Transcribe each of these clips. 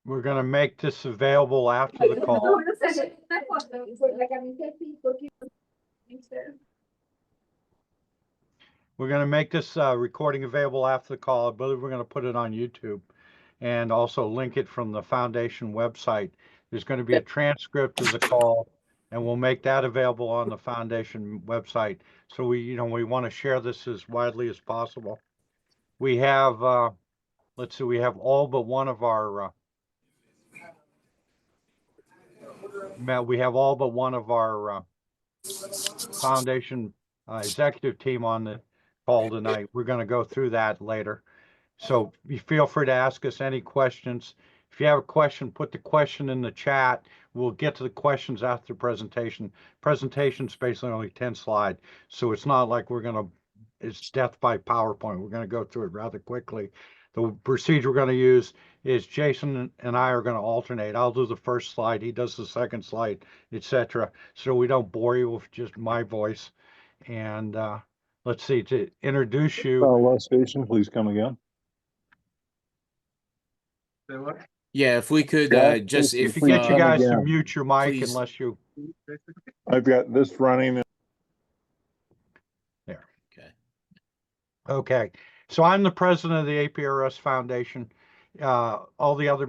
We're going to make this available after the call. We're going to make this recording available after the call. I believe we're going to put it on YouTube and also link it from the foundation website. There's going to be a transcript of the call, and we'll make that available on the foundation website. So we want to share this as widely as possible. We have, let's see, we have all but one of our foundation executive team on the call tonight. We're going to go through that later. So you feel free to ask us any questions. If you have a question, put the question in the chat. We'll get to the questions after the presentation. Presentation's basically only 10 slides, so it's not like it's death by PowerPoint. We're going to go through it rather quickly. The procedure we're going to use is Jason and I are going to alternate. I'll do the first slide, he does the second slide, etc. So we don't bore you with just my voice. And let's see, to introduce you. Last station, please come again. Yeah, if we could just if you get you guys to mute your mic, please. unless you. I've got this running. There. Okay. So I'm the president of the APRS Foundation. All the other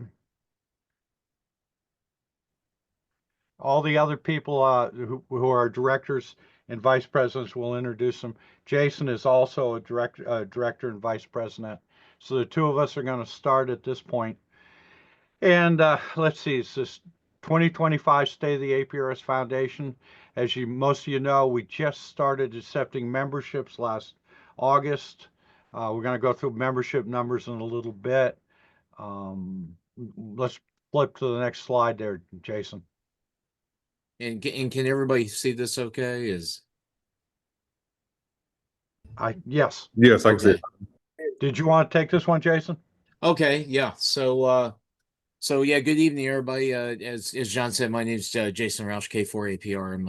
people who are directors and vice presidents, will introduce them. Jason is also a director and vice president. So the two of us are going to start at this point. And let's see, it's this 2025 State of the APRS Foundation. As most of you know, we just started accepting memberships last August. We're going to go through membership numbers in a little bit. Let's flip to the next slide there, Jason. And can everybody see this okay? Yes. Yes, I can see it. Did you want to take this one, Jason? Okay, yeah. So yeah, good evening, everybody. As John said, my name is Jason Roush, K4APR. I'm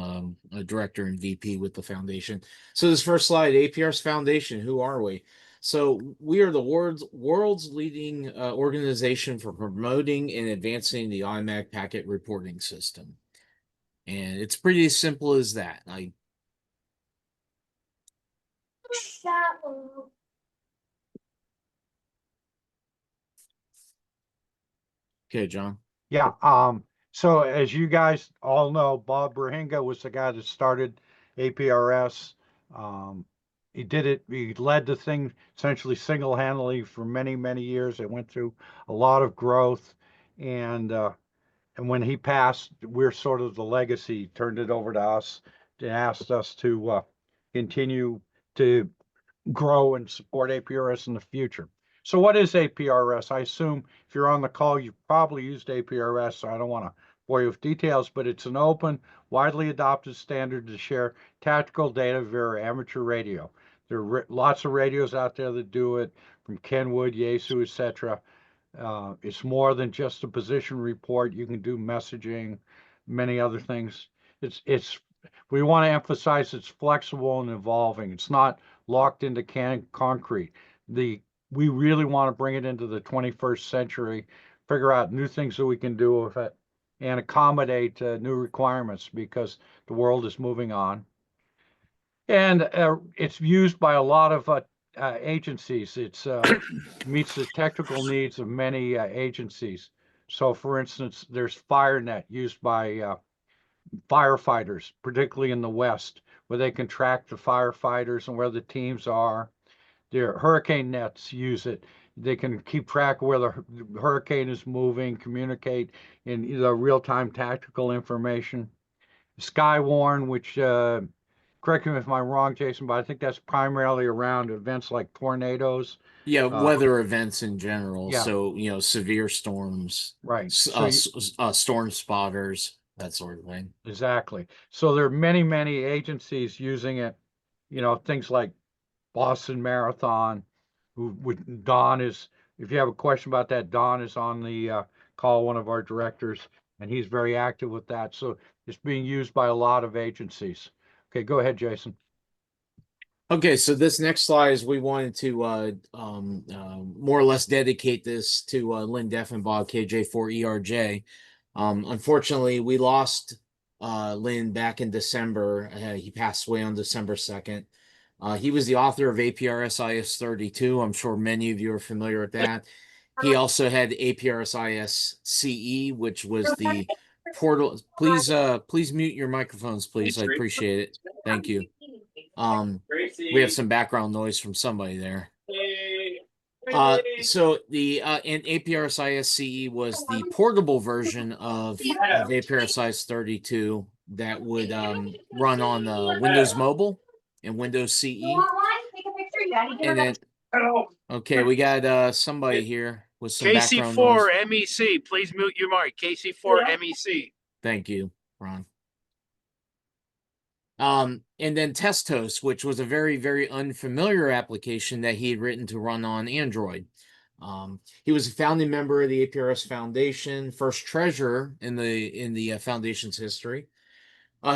a director and VP with the foundation. So this first slide, APRS Foundation, who are we? So we are the world's leading organization for promoting and advancing the automatic packet reporting system. And it's pretty as simple as that. Okay, John. Yeah. So as you guys all know, Bob Brahinga was the guy that started APRS. He led the thing essentially single-handedly for many, many years. It went through a lot of growth, and when he passed, we're sort of the legacy. He turned it over to us and asked us to continue to grow and support APRS in the future. So what is APRS? I assume if you're on the call, you've probably used APRS, so I don't want to bore you with details, but it's an open, widely adopted standard to share tactical data via amateur radio. There are lots of radios out there that do it, from Kenwood, Yaesu, etc. It's more than just a position report. You can do messaging, many other things. We want to emphasize it's flexible and evolving. It's not locked into concrete. We really want to bring it into the 21st century, figure out new things that we can do with it, and accommodate new requirements because the world is moving on. And it's used by a lot of agencies. It meets the technical needs of many agencies. So, for instance, there's FireNet used by firefighters, particularly in the West, where they can track the firefighters and where the teams are. Their hurricane nets use it. They can keep track of where the hurricane is moving, communicate in real-time tactical information. Skywarn, which, correct me if I'm wrong, Jason, but I think that's primarily around events like tornadoes. Yeah, weather events in general. Yeah. So, severe storms, right? Storm spotters, that sort of thing. Exactly. So there are many, many agencies using it. Things like Boston Marathon. Don is, if you have a question about that, Don is on the call, one of our directors, and he's very active with that. So it's being used by a lot of agencies. Okay, go ahead, Jason. Okay, so this next slide is we wanted to more or less dedicate this to Lynn Deffenbaugh, KJ4ERJ. Unfortunately, we lost Lynn back in December. He passed away on December 2nd. He was the author of APRS IS 32. I'm sure many of you are familiar with that. He also had APRS IS CE, which was the portal. Please mute your microphones, please. I appreciate it. Thank you. We have some background noise from somebody there. So the and APRS ISCE was the portable version of APRS IS 32 that would run on Windows Mobile and Windows CE. And then, okay, we got somebody here with some background noise. KC4 MEC, please mute your mic. KC4 MEC. Thank you, Ron. And then Testos, which was a very, very unfamiliar application that he had written to run on Android. He was a founding member of the APRS Foundation, first treasurer in the foundation's history.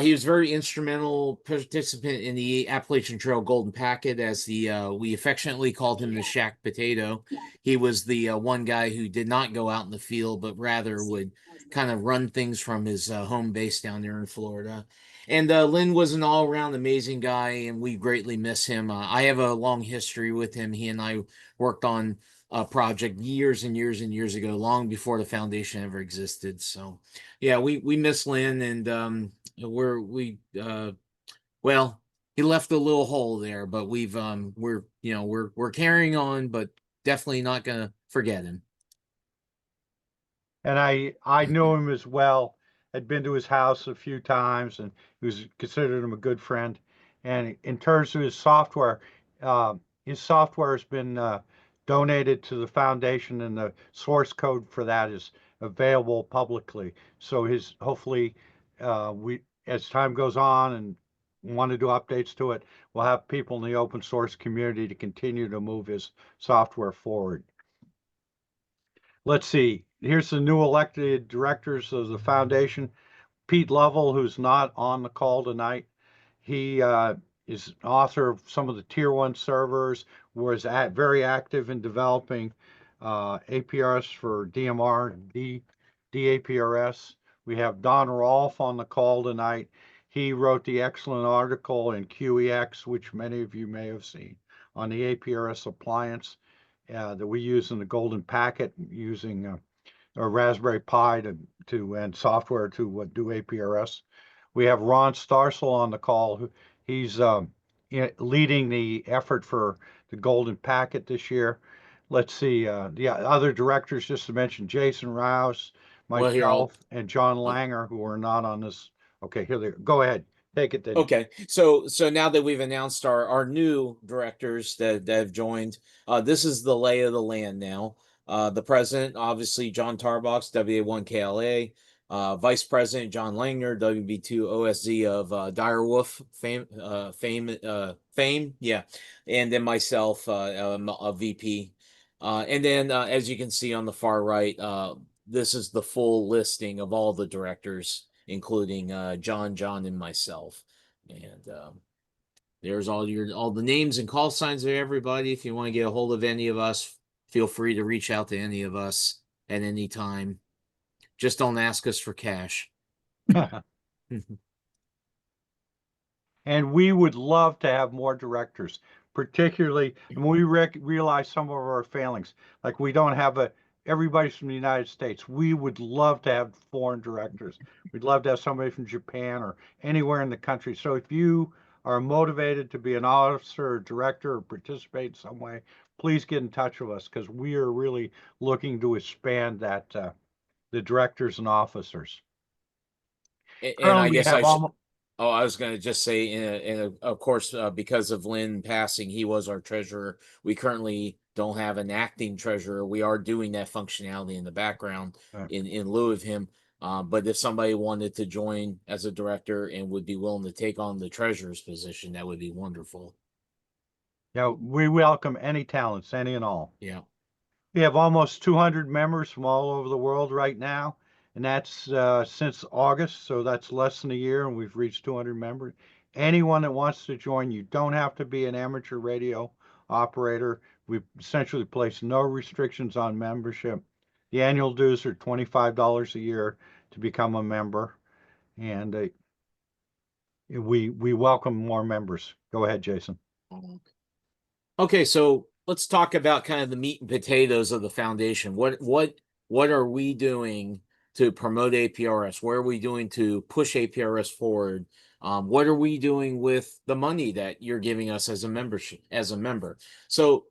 He was very instrumental participant in the Appalachian Trail Golden Packet, as we affectionately called him the Shack Potato. He was the one guy who did not go out in the field, but rather would kind of run things from his home base down there in Florida. And Lynn was an all-around amazing guy, and we greatly miss him. I have a long history with him. He and I worked on a project years and years and years ago, long before the foundation ever existed. So, yeah, we miss Lynn, and well, he left a little hole there, but we're carrying on, but definitely not gonna forget him. And I knew him as well. Had been to his house a few times, and he was considered him a good friend. And in terms of his software has been donated to the foundation, and the source code for that is available publicly. So hopefully we as time goes on and want to do updates to it, we'll have people in the open source community to continue to move his software forward. Let's see. Here's the new elected directors of the foundation. Pete Lovell, who's not on the call tonight. He is author of some of the tier 1 servers, was very active in developing APRS for DMR and DAPRS. We have Don Rolfe on the call tonight. He wrote the excellent article in QEX, which many of you may have seen, on the APRS appliance that we use in the Golden Packet, using a Raspberry Pi and software to do APRS. We have Ron Starsel on the call. He's leading the effort for the Golden Packet this year. Let's see, the other directors, just to mention, Jason Rouse, myself, and John Langer, who are not on this. Okay, here they go. Go ahead. Take it, Denny. Okay, so now that we've announced our new directors that have joined, this is the lay of the land now. The president, obviously, John Tarbox, WA1KLA. Vice President John Langner, WB2OSZ of Direwolf fame, yeah, and then myself, a VP. And then, as you can see on the far right, this is the full listing of all the directors, including John, and myself. And there's all the names and call signs of everybody. If you want to get a hold of any of us, feel free to reach out to any of us at any time. Just don't ask us for cash. And we would love to have more directors, particularly when we realize some of our failings. Like we don't have everybody's from the United States. We would love to have foreign directors. We'd love to have somebody from Japan or anywhere in the country. So if you are motivated to be an officer or director or participate in some way, please get in touch with us, because we are really looking to expand that the directors and officers. And I guess I was going to just say, and of course, because of Lynn passing, he was our treasurer. We currently don't have an acting treasurer. We are doing that functionality in the background in lieu of him. But if somebody wanted to join as a director and would be willing to take on the treasurer's position, that would be wonderful. Yeah, we welcome any talents, any and all. Yeah. We have almost 200 members from all over the world right now, and that's since August, so that's less than a year, and we've reached 200 members. anyone that wants to join. You don't have to be an amateur radio operator. We essentially place no restrictions on membership. The annual dues are $25 a year to become a member, and we welcome more members. Go ahead, Jason. Okay, so let's talk about kind of the meat and potatoes of the foundation. What are we doing to promote APRS? What are we doing to push APRS forward? What are we doing with the money that you're giving us as a member? So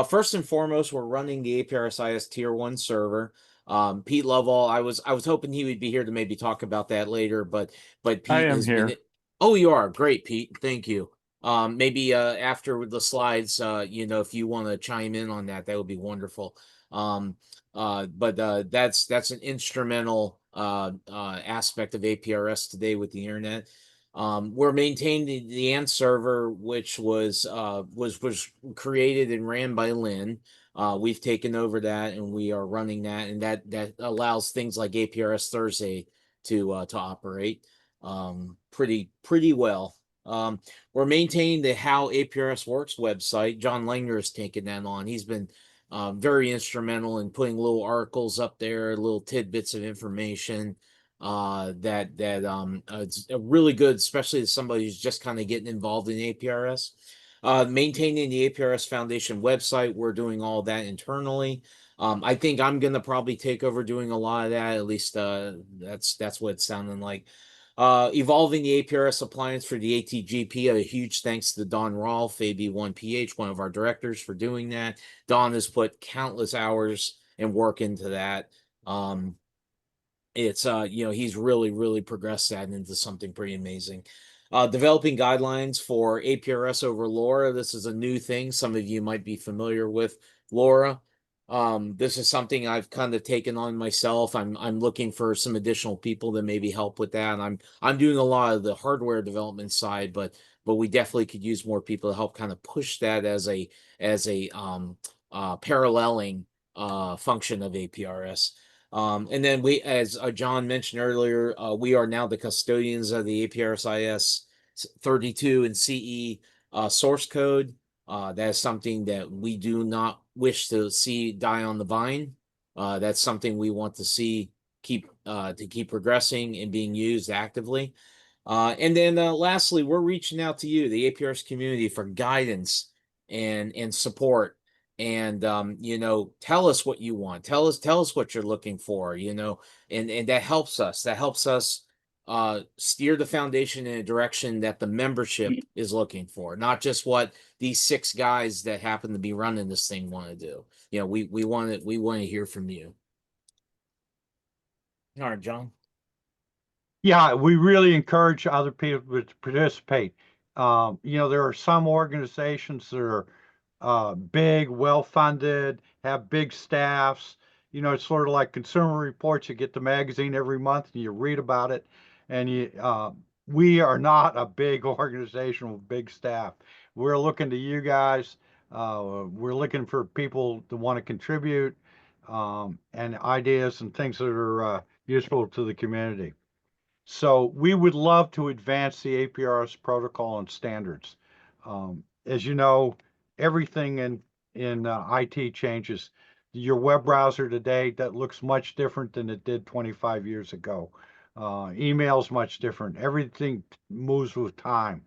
first and foremost, we're running the APRS Tier 1 server. Pete Lovell, I was hoping he would be here to maybe talk about that later, but Pete I am has here. been. Oh, you are great, Pete. Thank you. Maybe after the slides, if you want to chime in on that, that would be wonderful. But that's an instrumental aspect of APRS today with the internet. We're maintaining the ANT server, which was created and ran by Lynn. We've taken over that and we are running that, and that allows things like APRS Thursday to operate pretty well. We're maintaining the How APRS Works website. John Langer has taken that on. He's been very instrumental in putting little articles up there, little tidbits of information that it's really good, especially as somebody who's just kind of getting involved in APRS. Maintaining the APRS Foundation website, we're doing all that internally. I think I'm going to probably take over doing a lot of that. At least that's what it's sounding like. Evolving the APRS appliance for the ATGP. A huge thanks to Don Rolfe, AB1PH, one of our directors, for doing that. Don has put countless hours and work into that. It's he's really progressed that into something pretty amazing. Developing guidelines for APRS over LoRa. This is a new thing. Some of you might be familiar with LoRa. This is something I've kind of taken on myself. I'm looking for some additional people that maybe help with that. And I'm doing a lot of the hardware development side, but we definitely could use more people to help kind of push that as a paralleling function of APRS. And then we, as John mentioned earlier, we are now the custodians of the APRS 32 and CE source code. That is something that we do not wish to see die on the vine. That's something we want to see keep progressing and being used actively. And then lastly, we're reaching out to you, the APRS community, for guidance and support. And tell us what you want. Tell us what you're looking for. And that helps us. That helps us steer the foundation in a direction that the membership is looking for, not just what these 6 guys that happen to be running this thing want to do. We want to hear from you. All right, John. Yeah, we really encourage other people to participate. There are some organizations that are big, well-funded, have big staffs. It's sort of like Consumer Reports. You get the magazine every month and you read about it. And we are not a big organization with big staff. We're looking to you guys. We're looking for people to want to contribute and ideas and things that are useful to the community. So we would love to advance the APRS protocol and standards. As you know, everything in IT changes. Your web browser today that looks much different than it did 25 years ago. Email's much different. Everything moves with time.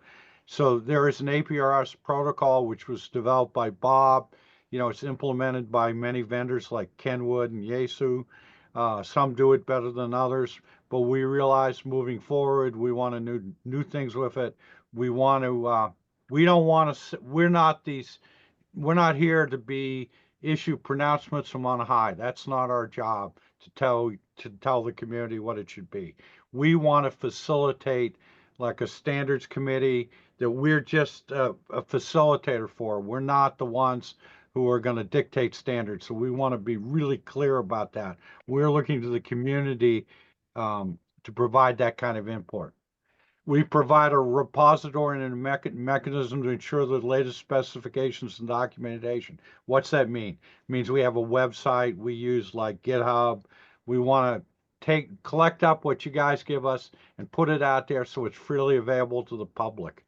So there is an APRS protocol which was developed by Bob. It's implemented by many vendors like Kenwood and Yaesu. Some do it better than others, but we realize moving forward, we want to do new things with it. We want to, we don't want to, we're not here to issue pronouncements from on high. That's not our job to tell the community what it should be. We want to facilitate like a standards committee that we're just a facilitator for. We're not the ones who are going to dictate standards. So we want to be really clear about that. We're looking to the community to provide that kind of input. We provide a repository and a mechanism to ensure the latest specifications and documentation. What's that mean? It means we have a website we use like GitHub. We want to collect up what you guys give us and put it out there so it's freely available to the public.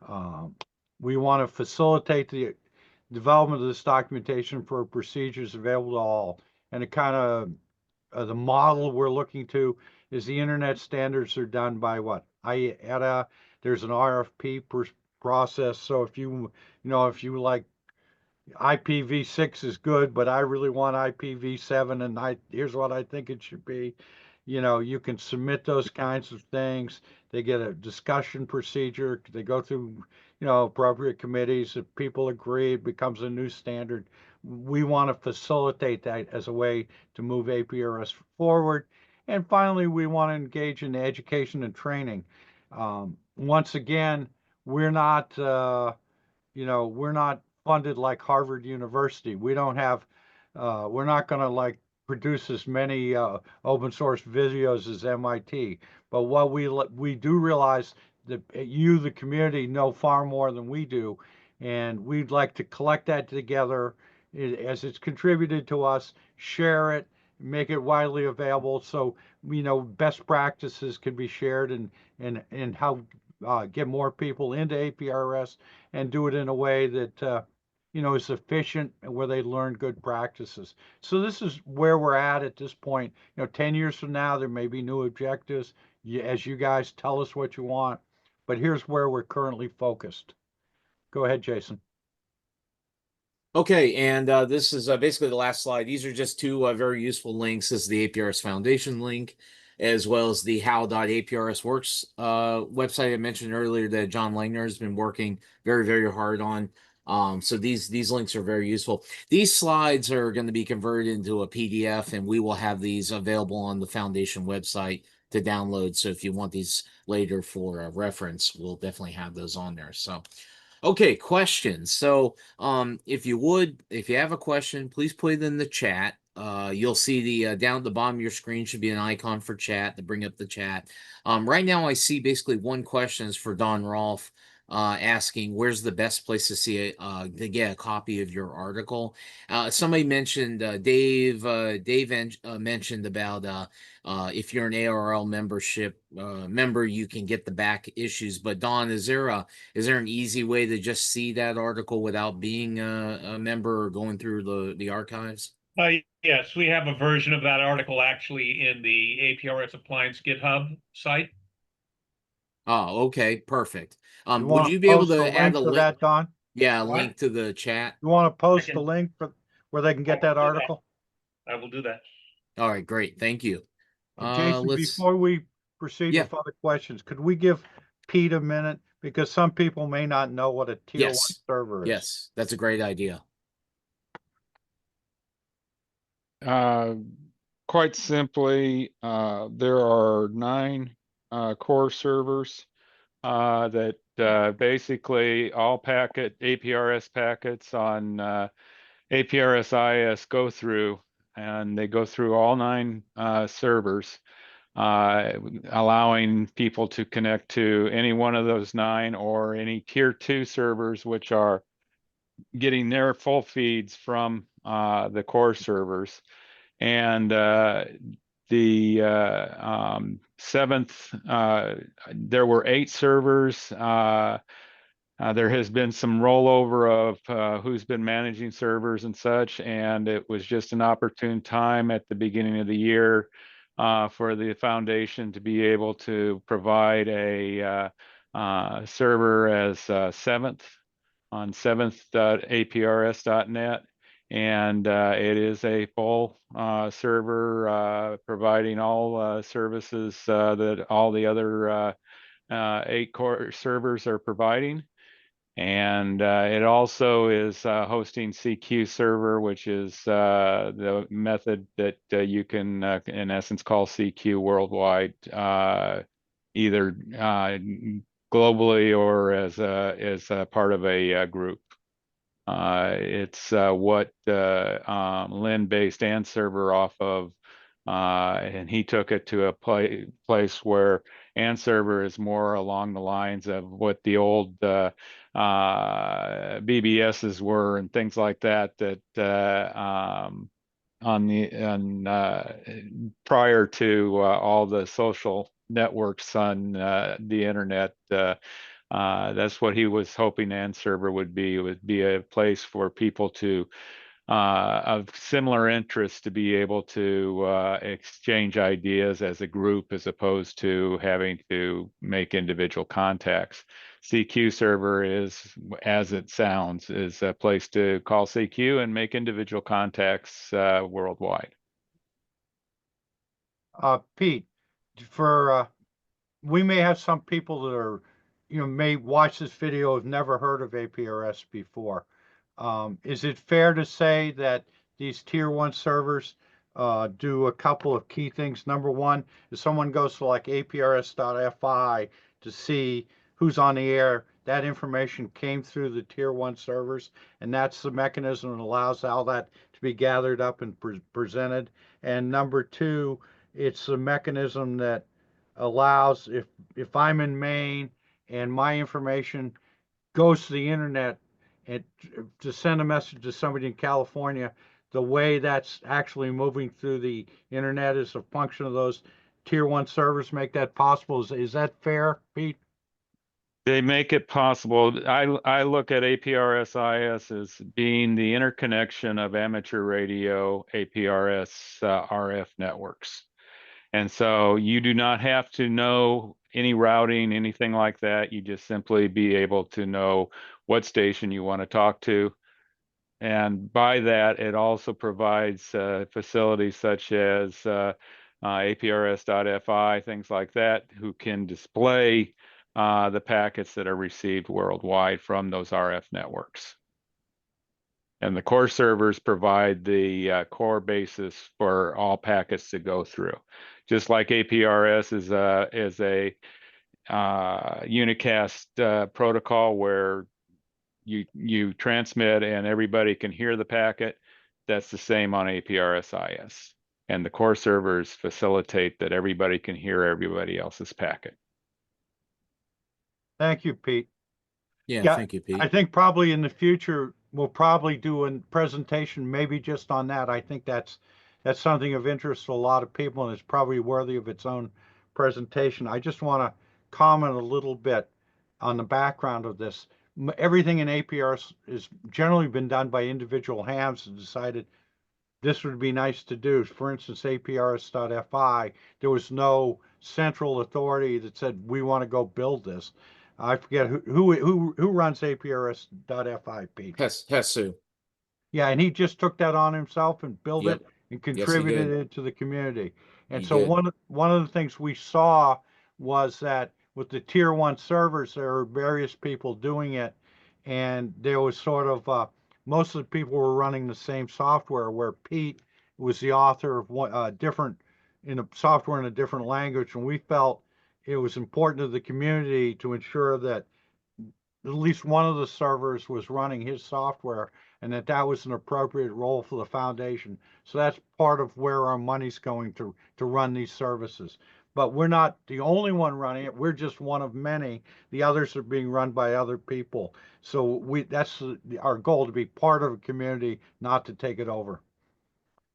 Um, we want to facilitate the development of this documentation for procedures available to all. And it kind of, the model we're looking to is the internet standards are done by what? IATA. There's an RFP process. So if if you like IPv6 is good, but I really want IPv7 and here's what I think it should be. You can submit those kinds of things. They get a discussion procedure. They go through, appropriate committees. If people agree, it becomes a new standard. We want to facilitate that as a way to move APRS forward. And finally, we want to engage in education and training. Once again, we're not, we're not funded like Harvard University. We don't have, we're not going to like produce as many open source videos as MIT. But what we do realize that you, the community, know far more than we do, and we'd like to collect that together as it's contributed to us, share it, make it widely available, so best practices can be shared and how get more people into APRS and do it in a way that is efficient and where they learn good practices. So this is where we're at this point. 10 years from now, there may be new objectives as you guys tell us what you want, but here's where we're currently focused. Go ahead, Jason. Okay, and this is basically the last slide. These are just two very useful links. This is the APRS Foundation link, as well as the how.aprsworks website I mentioned earlier that John Langner has been working very, very hard on. So these links are very useful. These slides are going to be converted into a PDF, and we will have these available on the foundation website to download. So if you want these later for reference, we'll definitely have those on there. So. Okay, questions. So, if you have a question, please put it in the chat. You'll see the down at the bottom of your screen should be an icon for chat to bring up the chat. Right now, I see basically one question is for Don Rolfe, asking where's the best place to get a copy of your article. Somebody mentioned Dave. Dave mentioned about if you're an ARL member, you can get the back issues. But Don, is there an easy way to just see that article without being a member or going through the archives? Yes, we have a version of that article actually in the APRS Appliance GitHub site. Oh, okay, perfect. You Would want you to be able post the to add link a to link? that, Don? Yeah, a What? link to the chat. You want to post can- the link for where they can get that article? I will do that. All right, great. Thank you. Jason, before we proceed Yeah. with other questions, could we give Pete a minute? Because some people may not know what a tier one Yes. server is. Yes, that's a great idea. Quite simply, there are 9 core servers that basically all APRS packets on APRS IS go through, and they go through all 9 servers, allowing people to connect to any one of those 9 or any tier 2 servers, which are getting their full feeds from the core servers. And the 7th, there were 8 servers. There has been some rollover of who's been managing servers and such, and it was just an opportune time at the beginning of the year for the foundation to be able to provide a server as 7th on 7th.aprs.net. And it is a full server providing all services that all the other 8 core servers are providing. And it also is hosting CQ server, which is the method that you can, in essence, call CQ worldwide, either globally or as a part of a group. It's what Lynn based ANServer off of, and he took it to a place where ANServer is more along the lines of what the old BBSs were and things like that. Prior to all the social networks on the internet, That's what he was hoping AND server would be. It would be a place for people to of similar interest to be able to exchange ideas as a group as opposed to having to make individual contacts. CQ server is, as it sounds, is a place to call CQ and make individual contacts worldwide. Pete, for we may have some people that are, may watch this video, have never heard of APRS before. Is it fair to say that these tier one servers do a couple of key things? Number one, if someone goes to like APRS.fi to see who's on the air, that information came through the tier one servers, and that's the mechanism that allows all that to be gathered up and presented. And number two, it's the mechanism that allows, if I'm in Maine and my information goes to the internet and to send a message to somebody in California, the way that's actually moving through the internet is a function of those tier one servers make that possible. Is that fair, Pete? They make it possible. I look at APRS-IS as being the interconnection of amateur radio APRS RF networks. And so you do not have to know any routing, anything like that. You just simply be able to know what station you want to talk to. And by that, it also provides facilities such as APRS.FI, things like that, who can display the packets that are received worldwide from those RF networks. And the core servers provide the core basis for all packets to go through. Just like APRS is a unicast protocol where you transmit and everybody can hear the packet. That's the same on APRS-IS. And the core servers facilitate that everybody can hear everybody else's packet. Thank you, Pete. Yeah, thank you, Pete. I think probably in the future we'll probably do a presentation maybe just on that. I think that's something of interest to a lot of people, and it's probably worthy of its own presentation. I just want to comment a little bit on the background of this. Everything in APRS is generally been done by individual hands and decided this would be nice to do. For instance, APRS.FI, there was no central authority that said we want to go build this. I forget who runs APRS.FI, Pete. Hesu. Yeah, and he just took that on himself and built Yep. it and contributed did. it to the community. And He so did. one of the things we saw was that with the tier one servers, there were various people doing it, and there was sort of most of the people were running the same software. Where Pete was the author of one different in a software in a different language, and we felt it was important to the community to ensure that at least one of the servers was running his software and that was an appropriate role for the foundation. So that's part of where our money's going to run these services. But we're not the only one running it. We're just one of many. The others are being run by other people. So that's our goal, to be part of a community, not to take it over.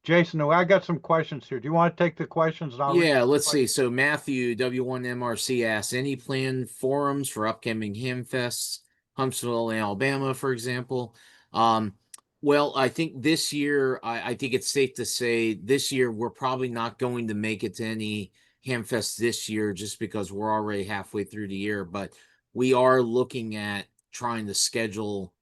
Jason, I got some questions here. Do you want to take the questions? Yeah, let's see. So Matthew W1MRC asks, any planned forums for upcoming Hamfests, Huntsville, Alabama, for example? Well, I think this year, I think it's safe to say this year we're probably not going to make it to any Hamfest this year just because we're already halfway through the year. But we are looking at trying to schedule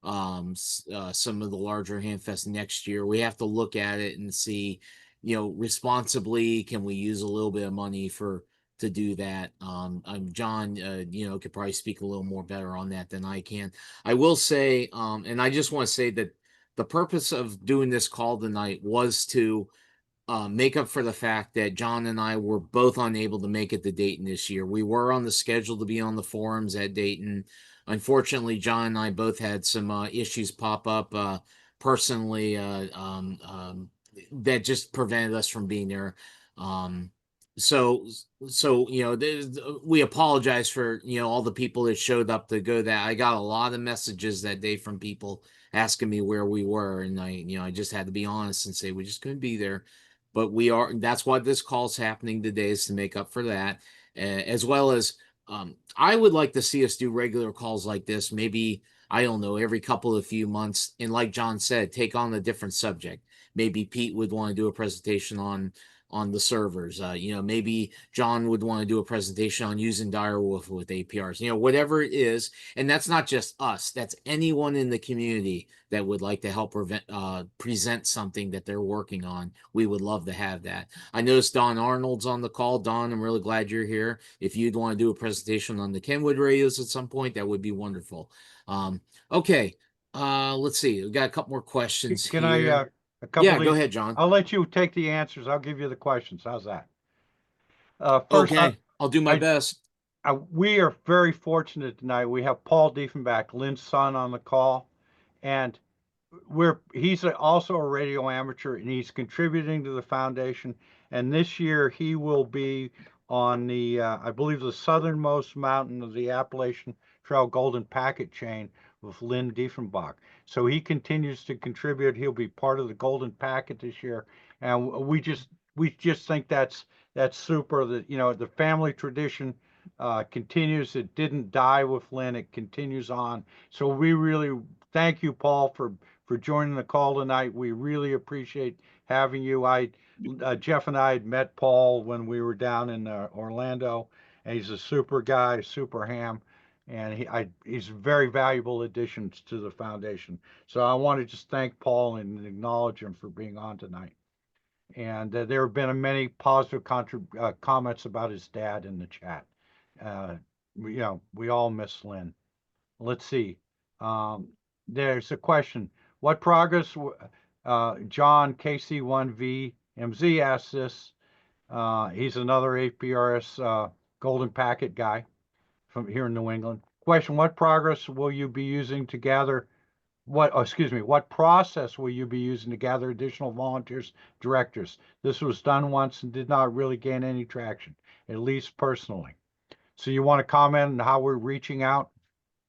some of the larger Hamfests next year. We have to look at it and see, responsibly, can we use a little bit of money to do that? John, could probably speak a little more better on that than I can. I will say, and I just want to say that the purpose of doing this call tonight was to make up for the fact that John and I were both unable to make it to Dayton this year. We were on the schedule to be on the forums at Dayton. Unfortunately, John and I both had some issues pop up personally that just prevented us from being there. So we apologize for all the people that showed up to go that. I got a lot of messages that day from people asking me where we were, and I just had to be honest and say we just couldn't be there. But we are. That's why this call's happening today, is to make up for that, as well as I would like to see us do regular calls like this. Maybe, I don't know, every couple of few months. And like John said, take on a different subject. Maybe Pete would want to do a presentation on the servers. Maybe John would want to do a presentation on using Direwolf with APRs. Whatever it is, and that's not just us. That's anyone in the community that would like to help present something that they're working on. We would love to have that. I noticed Don Arnold's on the call. Don, I'm really glad you're here. If you'd want to do a presentation on the Kenwood radios at some point, that would be wonderful. Okay. Let's see. We've got a couple more questions Can here. I, a couple Yeah, of go these, ahead, John. I'll let you take the answers. I'll give you the questions. How's that? First, Okay, I'll do my best. we are very fortunate tonight. We have Paul Diefenbach, Lynn's son, on the call, and he's also a radio amateur, and he's contributing to the foundation. And this year he will be on the I believe the southernmost mountain of the Appalachian Trail Golden Packet chain with Lynn Diefenbach. So he continues to contribute. He'll be part of the Golden Packet this year, and we just think that's super. That the family tradition continues. It didn't die with Lynn. It continues on. So we really thank you, Paul, for joining the call tonight. We really appreciate having you. Jeff and I had met Paul when we were down in Orlando, and he's a super guy, super ham, and he's a very valuable addition to the foundation. So I want to just thank Paul and acknowledge him for being on tonight. And there have been many positive comments about his dad in the chat. We all miss Lynn. Let's see. There's a question. What progress, John KC1VMZ asked this. He's another APRS Golden Packet guy from here in New England. Question, what progress will you be using to gather, what process will you be using to gather additional volunteers, directors? This was done once and did not really gain any traction, at least personally. So you want to comment on how we're reaching out?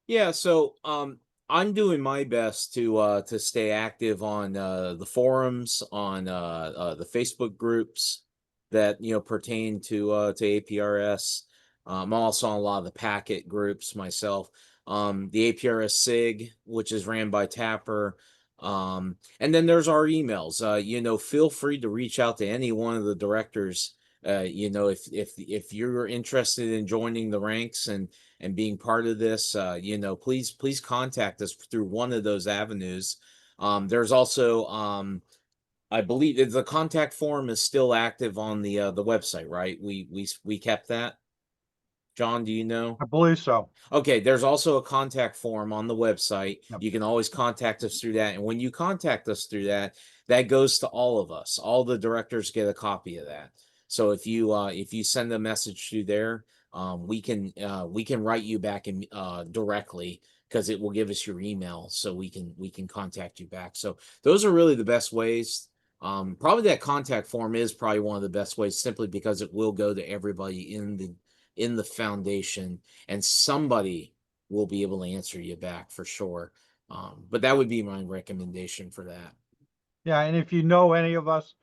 Yeah, so I'm doing my best to stay active on the forums, on the Facebook groups that pertain to APRS. I'm also on a lot of the packet groups myself. The APRS SIG, which is ran by Tapper. And then there's our emails. Feel free to reach out to any one of the directors. If you're interested in joining the ranks and being part of this, please contact us through one of those avenues. There's also, I believe the contact form is still active on the website, right? We kept that. John, do you know? I believe so. Okay, there's also a contact form on the website. Yep. You can always contact us through that. And when you contact us through that, that goes to all of us. All the directors get a copy of that. So if you send a message through there, we can write you back directly, because it will give us your email, so we can contact you back. So those are really the best ways. Probably that contact form is probably one of the best ways, simply because it will go to everybody in the foundation, and somebody will be able to answer you back for sure. But that would be my recommendation for that. Yeah, and if you know any of us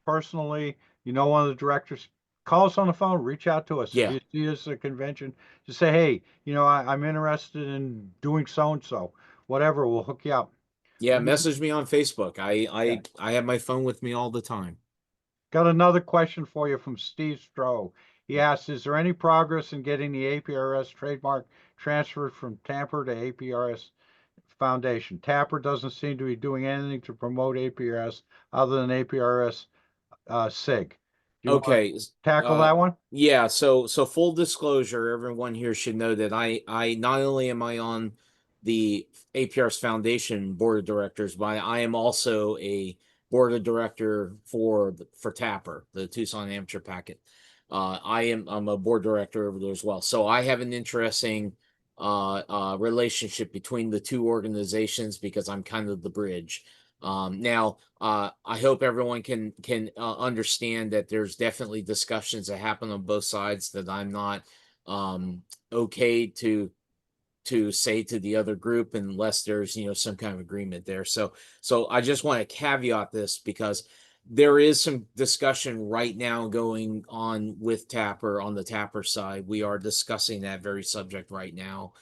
personally, one of the directors, call us on the phone, reach out to us. Yeah. If you see us at a convention, just say, hey, I'm interested in doing so and so, whatever, we'll hook you up. Yeah, message me on Facebook. I have my phone with me all the time. Got another question for you from Steve Stroh. He asks, is there any progress in getting the APRS trademark transferred from Tapper to APRS Foundation? Tapper doesn't seem to be doing anything to promote APRS other than APRS SIG. Do you want Okay. to tackle that one? Yeah, so full disclosure, everyone here should know that I not only am I on the APRS Foundation board of directors, but I am also a board of director for Tapper, the Tucson Amateur Packet. I'm a board director over there as well. So I have an interesting relationship between the two organizations, because I'm kind of the bridge. Now, I hope everyone can understand that there's definitely discussions that happen on both sides that I'm not okay to say to the other group unless there's some kind of agreement there. So I just want to caveat this, because There is some discussion right now going on with Tapper on the Tapper side. We are discussing that very subject right now.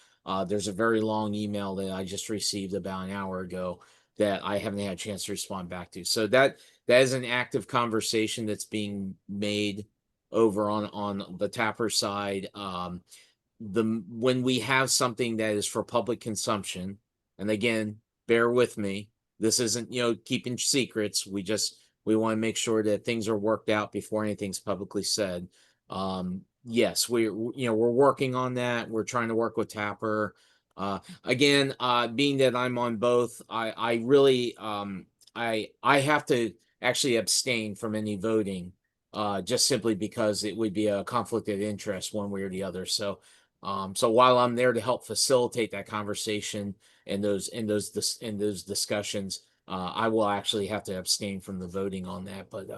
There's a very long email that I just received about an hour ago that I haven't had a chance to respond back to. So that is an active conversation that's being made over on the Tapper side. When we have something that is for public consumption, and again, bear with me, this isn't, keeping secrets. We want to make sure that things are worked out before anything's publicly said. Yes, we're working on that. We're trying to work with Tapper. Again, being that I'm on both, I really, I have to actually abstain from any voting, just simply because it would be a conflict of interest one way or the other. So while I'm there to help facilitate that conversation and those discussions, I will actually have to abstain from the voting on that. But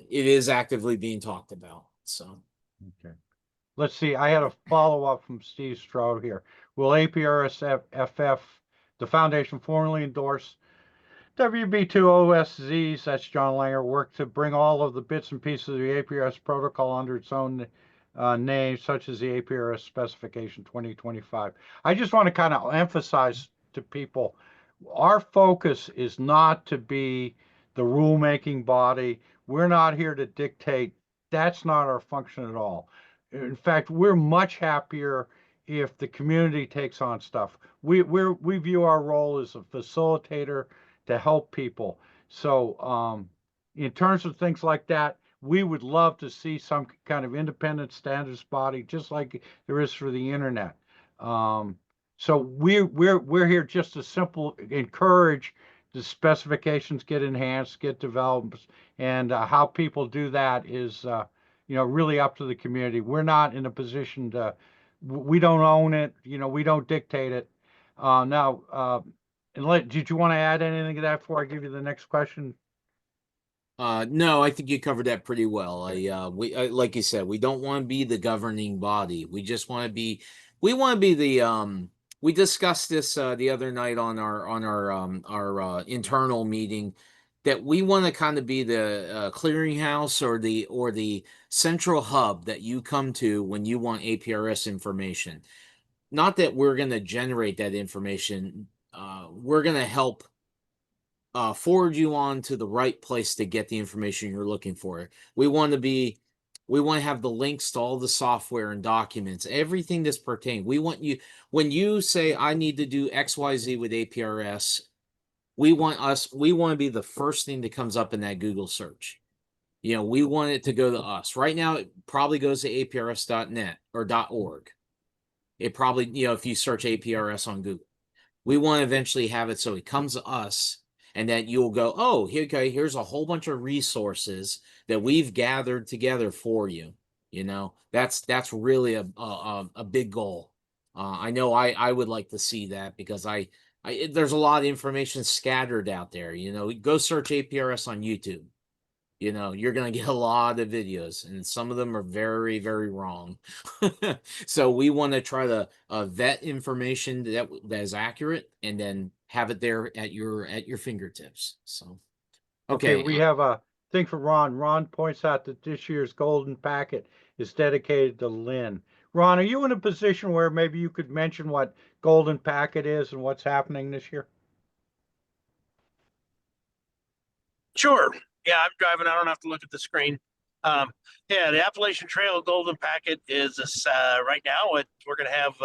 it is actively being talked about. So Okay. Let's see. I had a follow-up from Steve Stroud here. Will APRS FF, the foundation, formally endorse WB2OSZs, that's John Langer, work to bring all of the bits and pieces of the APRS protocol under its own name, such as the APRS specification 2025. I just want to kind of emphasize to people, our focus is not to be the rulemaking body. We're not here to dictate. That's not our function at all. In fact, we're much happier if the community takes on stuff. We view our role as a facilitator to help people. So in terms of things like that, we would love to see some kind of independent standards body, just like there is for the internet. So we're here just to encourage the specifications get enhanced, get developed, and how people do that is really up to the community. We're not in a position we don't own it, we don't dictate it. Now, did you want to add anything to that before I give you the next question? No, I think you covered that pretty well. Like you said, we don't want to be the governing body. We just want to be, we discussed this the other night on our internal meeting, that we want to kind of be the clearinghouse or the central hub that you come to when you want APRS information. Not that we're going to generate that information. We're going to help forward you on to the right place to get the information you're looking for. We want to have the links to all the software and documents, everything that's pertaining. We want you, when you say, I need to do XYZ with APRS, we want to be the first thing that comes up in that Google search. We want it to go to us. Right now, it probably goes to aprs.net or .org. It probably, if you search APRS on Google, we want to eventually have it so it comes to us, and then you'll go, oh, here's a whole bunch of resources that we've gathered together for you. That's really a big goal. I know I would like to see that, because there's a lot of information scattered out there. Go search APRS on YouTube. You're going to get a lot of videos, and some of them are very, very wrong. So we want to try to vet information that is accurate, and then have it there at your fingertips. So, okay. We have a thing for Ron. Ron points out that this year's golden packet is dedicated to Lynn. Ron, are you in a position where maybe you could mention what golden packet is and what's happening this year? Sure. Yeah, I'm driving. I don't have to look at the screen. Yeah, the Appalachian Trail Golden Packet is this, right now. We're going to have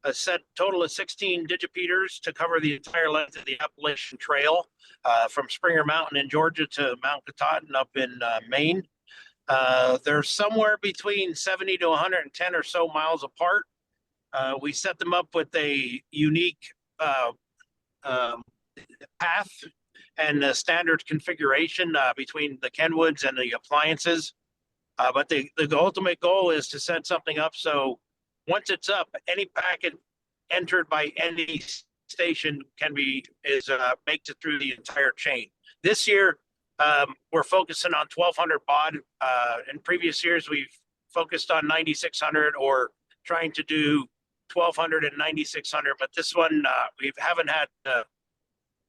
a set total of 16 digipeters to cover the entire length of the Appalachian Trail, from Springer Mountain in Georgia to Mount Katahdin up in Maine. They're somewhere between 70 to 110 or so miles apart. We set them up with a unique path and the standard configuration between the Kenwoods and the appliances. But the ultimate goal is to set something up so once it's up, any packet entered by any station makes it through the entire chain. This year, we're focusing on 1200 baud. In previous years, we've focused on 9600 or trying to do 1200 and 9600, but this one we haven't had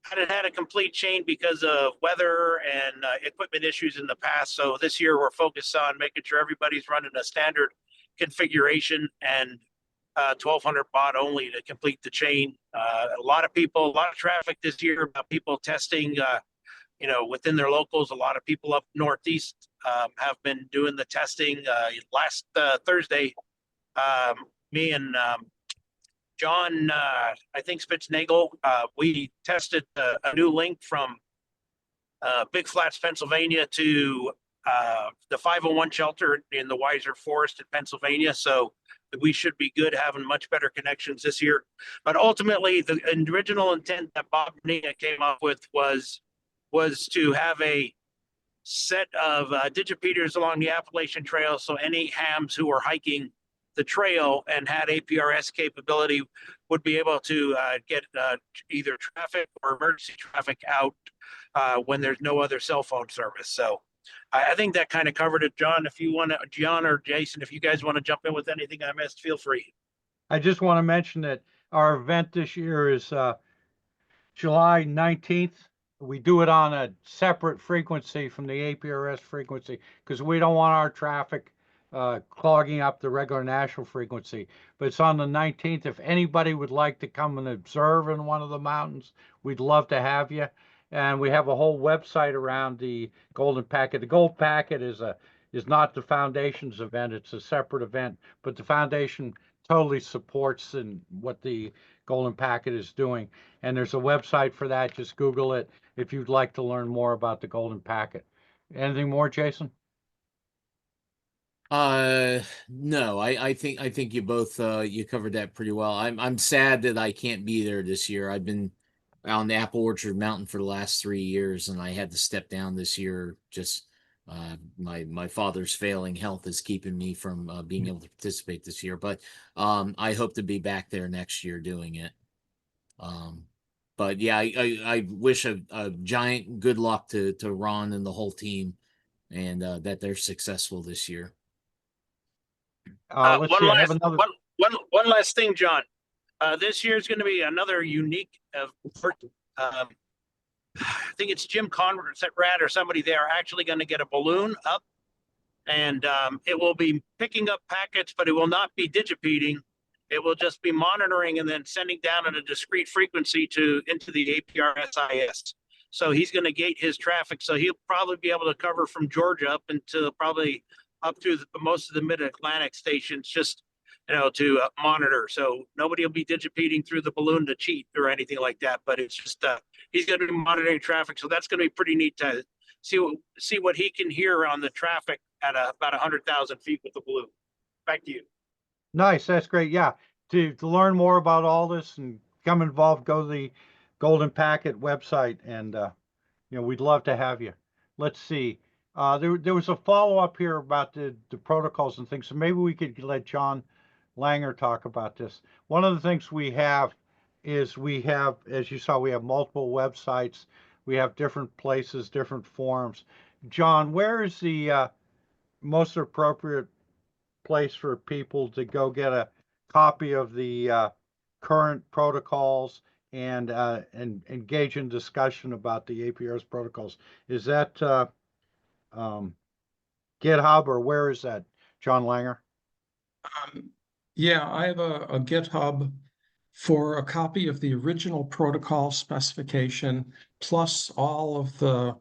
hadn't had a complete chain because of weather and equipment issues in the past. So this year we're focused on making sure everybody's running a standard configuration and 1200 baud only to complete the chain. A lot of traffic this year about people testing, within their locals. A lot of people up northeast have been doing the testing. Last Thursday, me and John, I think Spitznagel, we tested a new link from Big Flats, Pennsylvania to the 501 shelter in the Weiser Forest in Pennsylvania. So we should be good having much better connections this year. But ultimately, the original intent that Bob Nia came up with was to have a set of digipeters along the Appalachian Trail. So any hams who are hiking the trail and had APRS capability would be able to get either traffic or emergency traffic out when there's no other cell phone service. So I think that kind of covered it. John, if you want to, John or Jason, if you guys want to jump in with anything I missed, feel free. I just want to mention that our event this year is July 19th. We do it on a separate frequency from the APRS frequency because we don't want our traffic clogging up the regular national frequency. But it's on the 19th. If anybody would like to come and observe in one of the mountains, we'd love to have you. And we have a whole website around the Golden Packet. The Gold Packet is not the foundation's event. It's a separate event, but the foundation totally supports in what the Golden Packet is doing. And there's a website for that. Just Google it if you'd like to learn more about the Golden Packet. Anything more, Jason? No, I think you both you covered that pretty well. I'm sad that I can't be there this year. I've been on the Apple Orchard Mountain for the last 3 years, and I had to step down this year. Just my father's failing health is keeping me from being able to participate this year. But I hope to be back there next year doing it. But yeah, I wish a giant good luck to Ron and the whole team, and that they're successful this year. Let's see. I have another. One last thing, John. This year is going to be another unique. I think it's Jim Conrad or somebody there actually going to get a balloon up, and it will be picking up packets, but it will not be digipeating. It will just be monitoring and then sending down at a discrete frequency into the APRS. So he's going to gate his traffic. So he'll probably be able to cover from Georgia up into probably up through most of the mid-Atlantic stations, just to monitor. So nobody will be digipeating through the balloon to cheat or anything like that. But it's just he's going to be monitoring traffic. So that's going to be pretty neat to see what he can hear on the traffic at about 100,000 feet with the balloon. Back to you. Nice. That's great. Yeah. To learn more about all this and become involved, go to the Golden Packet website, and we'd love to have you. Let's see. There was a follow-up here about the protocols and things, so maybe we could let John Langer talk about this. One of the things we have is as you saw, we have multiple websites. We have different places, different forums. John, where is the most appropriate place for people to go get a copy of the current protocols and engage in discussion about the APRS protocols? Is that GitHub, or where is that, John Langer? Yeah, I have a GitHub for a copy of the original protocol specification, plus all of the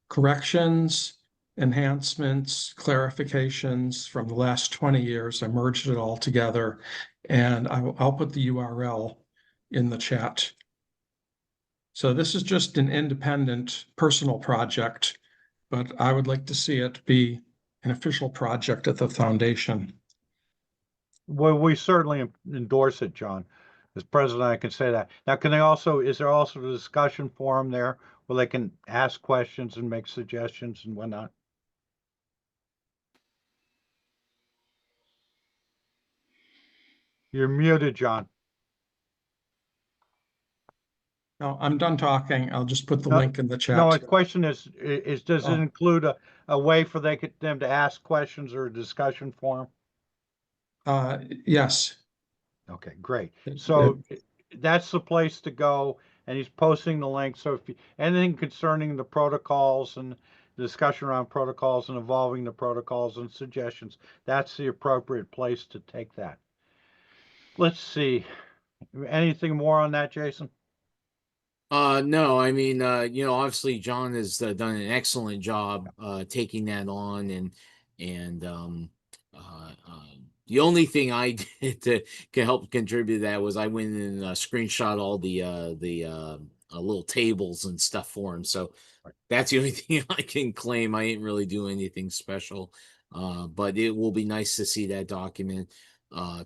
corrections, enhancements, clarifications from the last 20 years. I merged it all together, and I'll put the URL in the chat. So this is just an independent personal project, but I would like to see it be an official project at the foundation. Well, we certainly endorse it, John. As president, I can say that. Now, is there also a discussion forum there where they can ask questions and make suggestions and whatnot? You're muted, John. No, I'm done talking. I'll just put the No, link in the chat. No, the question is does it Oh. include a way for them to ask questions or a discussion forum? Yes. Okay, great. So that's the place to go. And he's posting the link. So if you, anything concerning the protocols and discussion around protocols and evolving the protocols and suggestions, that's the appropriate place to take that. Let's see. Anything more on that, Jason? No, I mean, obviously John has done an excellent job taking that on, and the only thing I did to can help contribute to that was I went and screenshot all the little tables and stuff for him. So that's the only thing I can claim. I didn't really do anything special, but it will be nice to see that document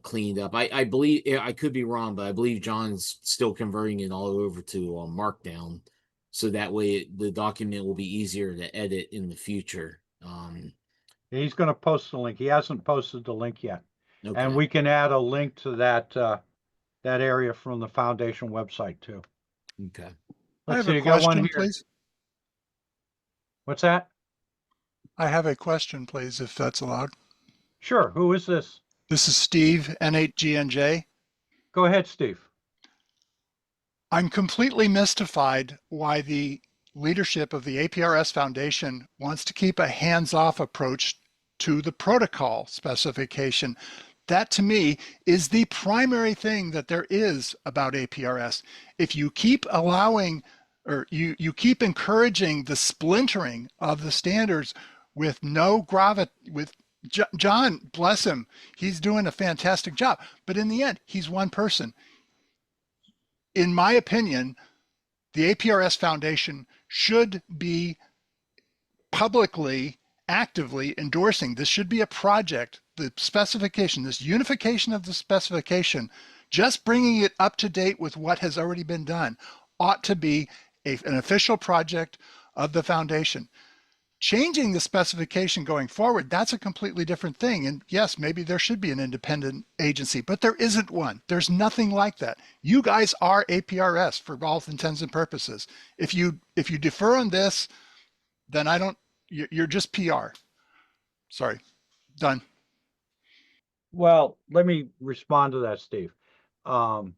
cleaned up. I believe, I could be wrong, but I believe John's still converting it all over to Markdown, so that way the document will be easier to edit in the future. He's going to post the link. He hasn't posted the link yet, Okay. and we can add a link to that that area from the foundation website too. Okay. I Let's have see. a You got one question, here. please. What's that? I have a question, please, if that's allowed. Sure. Who is this? This is Steve, N8GNJ. Go ahead, Steve. I'm completely mystified why the leadership of the APRS Foundation wants to keep a hands-off approach to the protocol specification. That to me is the primary thing that there is about APRS. If you keep allowing or you keep encouraging the splintering of the standards with no gravity, with John, bless him, he's doing a fantastic job. But in the end, he's one person. In my opinion, the APRS Foundation should be publicly, actively endorsing. This should be a project, the specification, this unification of the specification, just bringing it up to date with what has already been done, ought to be an official project of the foundation. Changing the specification going forward, that's a completely different thing. And yes, maybe there should be an independent agency, but there isn't one. There's nothing like that. You guys are APRS for all intents and purposes. If you defer on this, then you're just PR. Sorry, done. Well, let me respond to that, Steve. And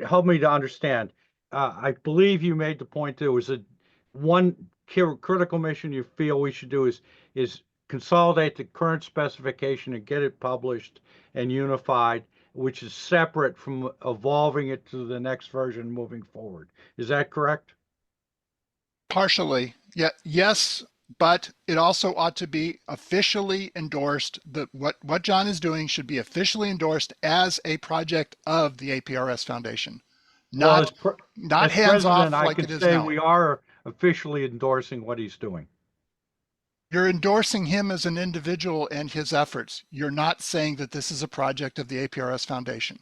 help me to understand. I believe you made the point there was a one critical mission you feel we should do is consolidate the current specification and get it published and unified, which is separate from evolving it to the next version moving forward. Is that correct? Partially, yeah, yes, but it also ought to be officially endorsed. That what John is doing should be officially endorsed as a project of the APRS Foundation, Well, not as hands off president, I like can it is say now. we are officially endorsing what he's doing. You're endorsing him as an individual and his efforts. You're not saying that this is a project of the APRS Foundation.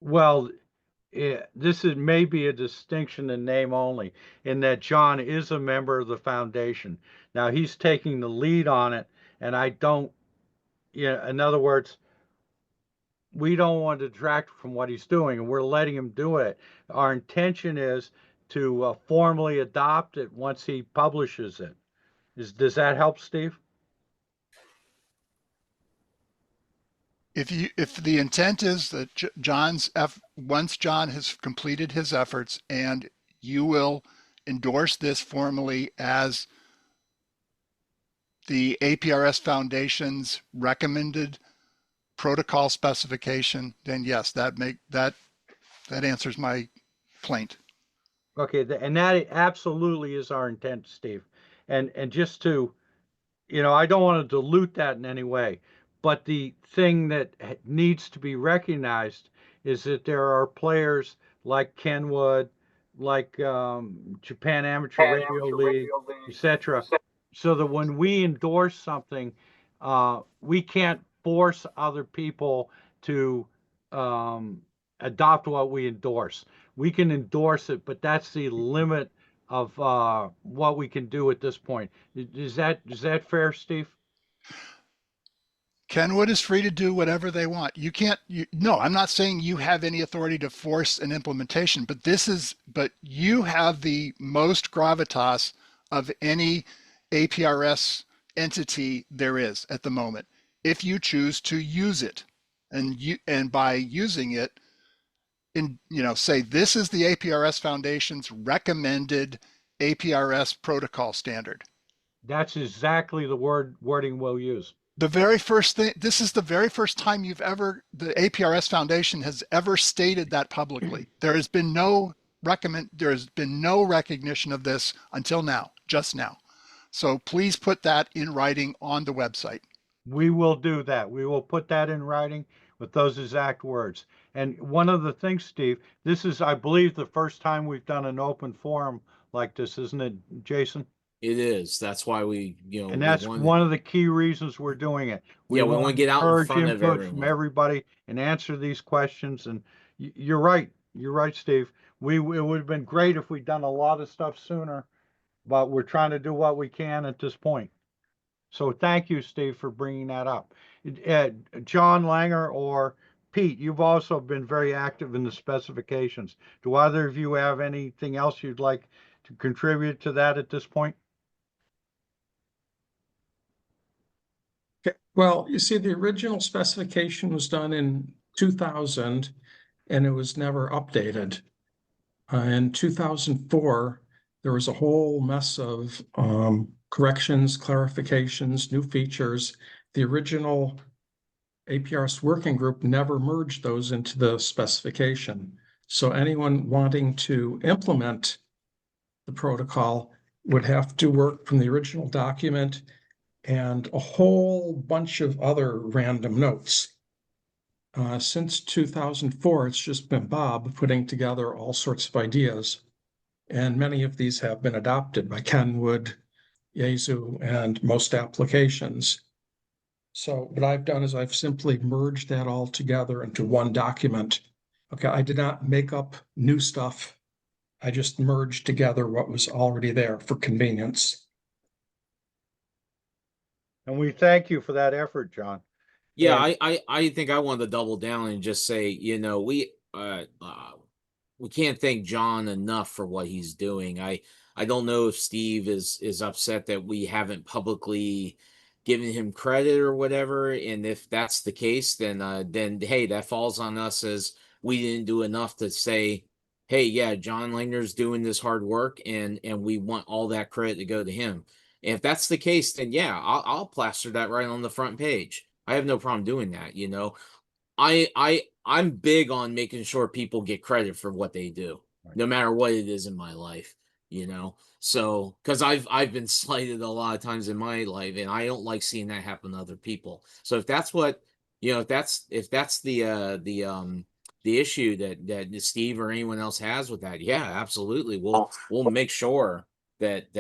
Well, this is maybe a distinction in name only, in that John is a member of the foundation. Now he's taking the lead on it, and I don't. Yeah, in other words, we don't want to detract from what he's doing, and we're letting him do it. Our intention is to formally adopt it once he publishes it. Does that help, Steve? If the intent is that once John has completed his efforts and you will endorse this formally as the APRS Foundation's recommended protocol specification, then yes, that answers my plaint. Okay, and that absolutely is our intent, Steve. And just to, I don't want to dilute that in any way, but the thing that needs to be recognized is that there are players like Kenwood, like Japan Amateur Radio League, etc., so that when we endorse something, we can't force other people to adopt what we endorse. We can endorse it, but that's the limit of what we can do at this point. Is that fair, Steve? Kenwood is free to do whatever they want. No, I'm not saying you have any authority to force an implementation, but you have the most gravitas of any APRS entity there is at the moment, if you choose to use it. and by using it in, say this is the APRS Foundation's recommended APRS protocol standard. That's exactly the wording we'll use. The very first thing, this is the very first time the APRS Foundation has ever stated that publicly. There has been no recognition of this until now, just now. So please put that in writing on the website. We will do that. We will put that in writing with those exact words. And one of the things, Steve, this is, I believe, the first time we've done an open forum like this, isn't it, Jason? It is. That's why we, And that's one of the key reasons we're doing it. We want to get out in encourage front of input from everyone. everybody and answer these questions. And you're right. You're right, Steve. It would have been great if we'd done a lot of stuff sooner, but we're trying to do what we can at this point. So thank you, Steve, for bringing that up. John Langer or Pete, you've also been very active in the specifications. Do either of you have anything else you'd like to contribute to that at this point? Okay. Well, you see, the original specification was done in 2000 and it was never updated. In 2004, there was a whole mess of corrections, clarifications, new features. The original APRS working group never merged those into the specification. So anyone wanting to implement the protocol would have to work from the original document and a whole bunch of other random notes. Since 2004, it's just been Bob putting together all sorts of ideas. And many of these have been adopted by Kenwood, Yaesu, and most applications. So what I've done is I've simply merged that all together into one document. Okay, I did not make up new stuff. I just merged together what was already there for convenience. And we thank you for that effort, John. Yeah, And I think I want to double down and just say, we can't thank John enough for what he's doing. I don't know if Steve is upset that we haven't publicly given him credit or whatever. And if that's the case, then hey, that falls on us as we didn't do enough to say, hey, yeah, John Langner's doing this hard work, and we want all that credit to go to him. And if that's the case, then yeah, I'll plaster that right on the front page. I have no problem doing that. I'm big on making sure people get credit for what they do, Right. no matter what it is in my life, So, because I've been slighted a lot of times in my life, and I don't like seeing that happen to other people. So if that's what, if that's the issue that Steve or anyone else has with that, yeah, absolutely. We'll make sure that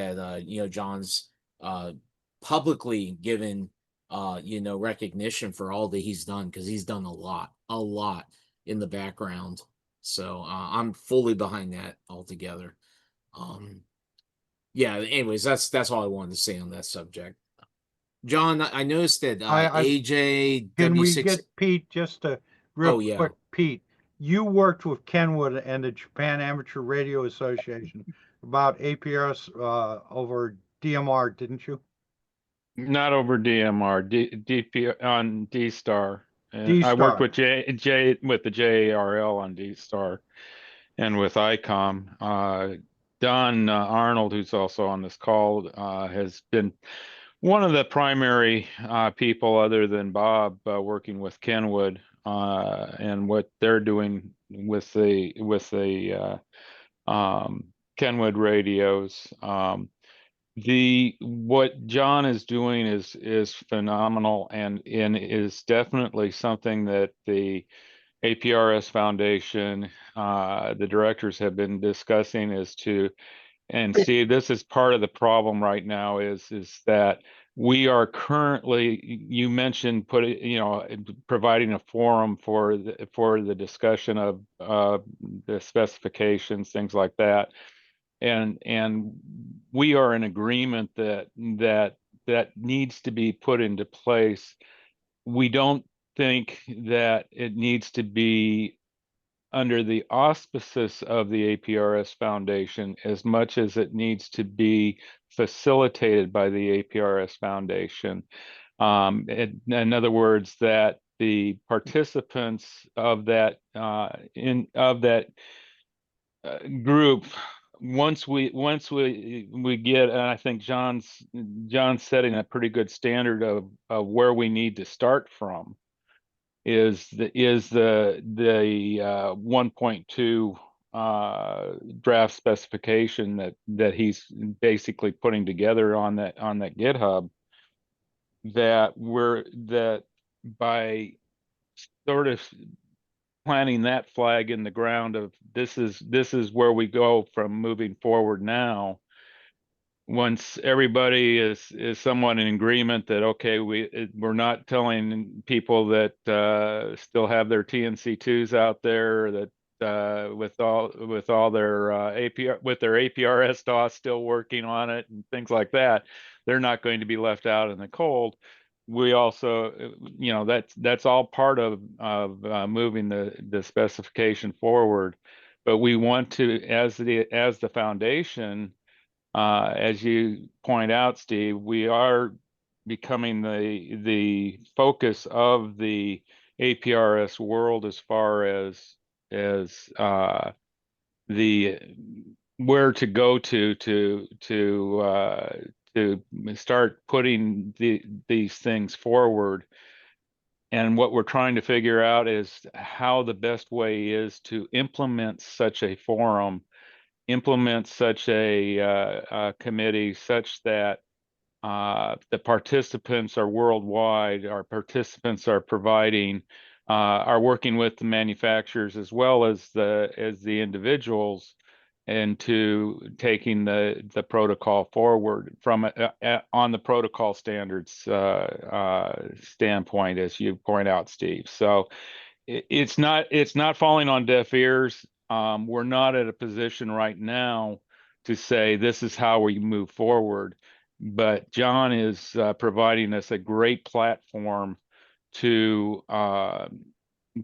John's publicly given recognition for all that he's done, because he's done a lot in the background. So I'm fully behind that altogether. Yeah, anyways, that's all I wanted to say on that subject. John, I noticed that AJ can we W6. get Pete just a real yeah. quick, Pete? You worked with Kenwood and the Japan Amateur Radio Association about APRS over DMR, didn't you? Not over DMR, DP on D-Star. And I D-Star. worked with with the JARL on D-Star and with ICOM. Don Arnold, who's also on this call, has been one of the primary people, other than Bob, working with Kenwood and what they're doing with the Kenwood radios. What John is doing is phenomenal, and is definitely something that the APRS Foundation, the directors have been discussing, and see, this is part of the problem right now, is that we are currently, you mentioned providing a forum for the discussion of the specifications, things like that. And we are in agreement that needs to be put into place. We don't think that it needs to be under the auspices of the APRS Foundation as much as it needs to be facilitated by the APRS Foundation. In other words, that the participants of that group, once we get, and I think John's setting a pretty good standard of where we need to start from, is the 1.2 draft specification that he's basically putting together on that GitHub, that by sort of planting that flag in the ground of this is where we go from moving forward now. Once everybody is somewhat in agreement that, okay, we're not telling people that still have their TNC2s out there, that with all their APRS DOS still working on it and things like that, they're not going to be left out in the cold. We also, that's all part of moving the specification forward. But we want to, as the foundation, as you point out, Steve, we are becoming the focus of the APRS world as far as the where to go to start putting these things forward. And what we're trying to figure out is how the best way is to implement such a forum, implement such a committee, such that the participants are worldwide. Our participants are are working with the manufacturers as well as the individuals, and to taking the protocol forward from on the protocol standards standpoint, as you point out, Steve. So it's not falling on deaf ears. We're not at a position right now to say this is how we move forward, but John is providing us a great platform to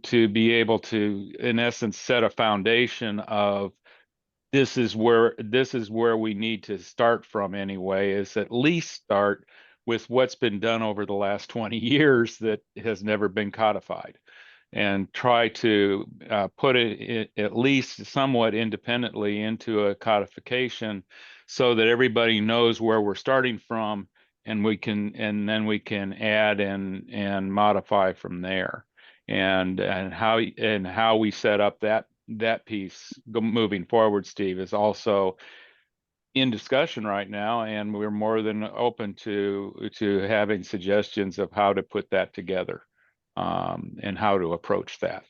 be able to, in essence, set a foundation of this is where we need to start from anyway, is at least start with what's been done over the last 20 years that has never been codified, and try to put it at least somewhat independently into a codification, so that everybody knows where we're starting from, and then we can add and modify from there, and how we set up that piece moving forward, Steve, is also in discussion right now, and we're more than open to having suggestions of how to put that together, and how to approach that.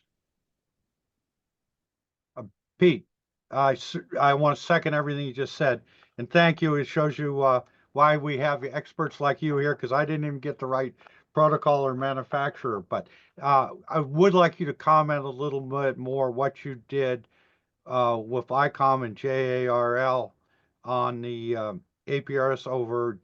Pete, I want to second everything you just said, and thank you. It shows you why we have experts like you here, because I didn't even get the right protocol or manufacturer. But I would like you to comment a little bit more what you did with ICOM and JARL on the APRS over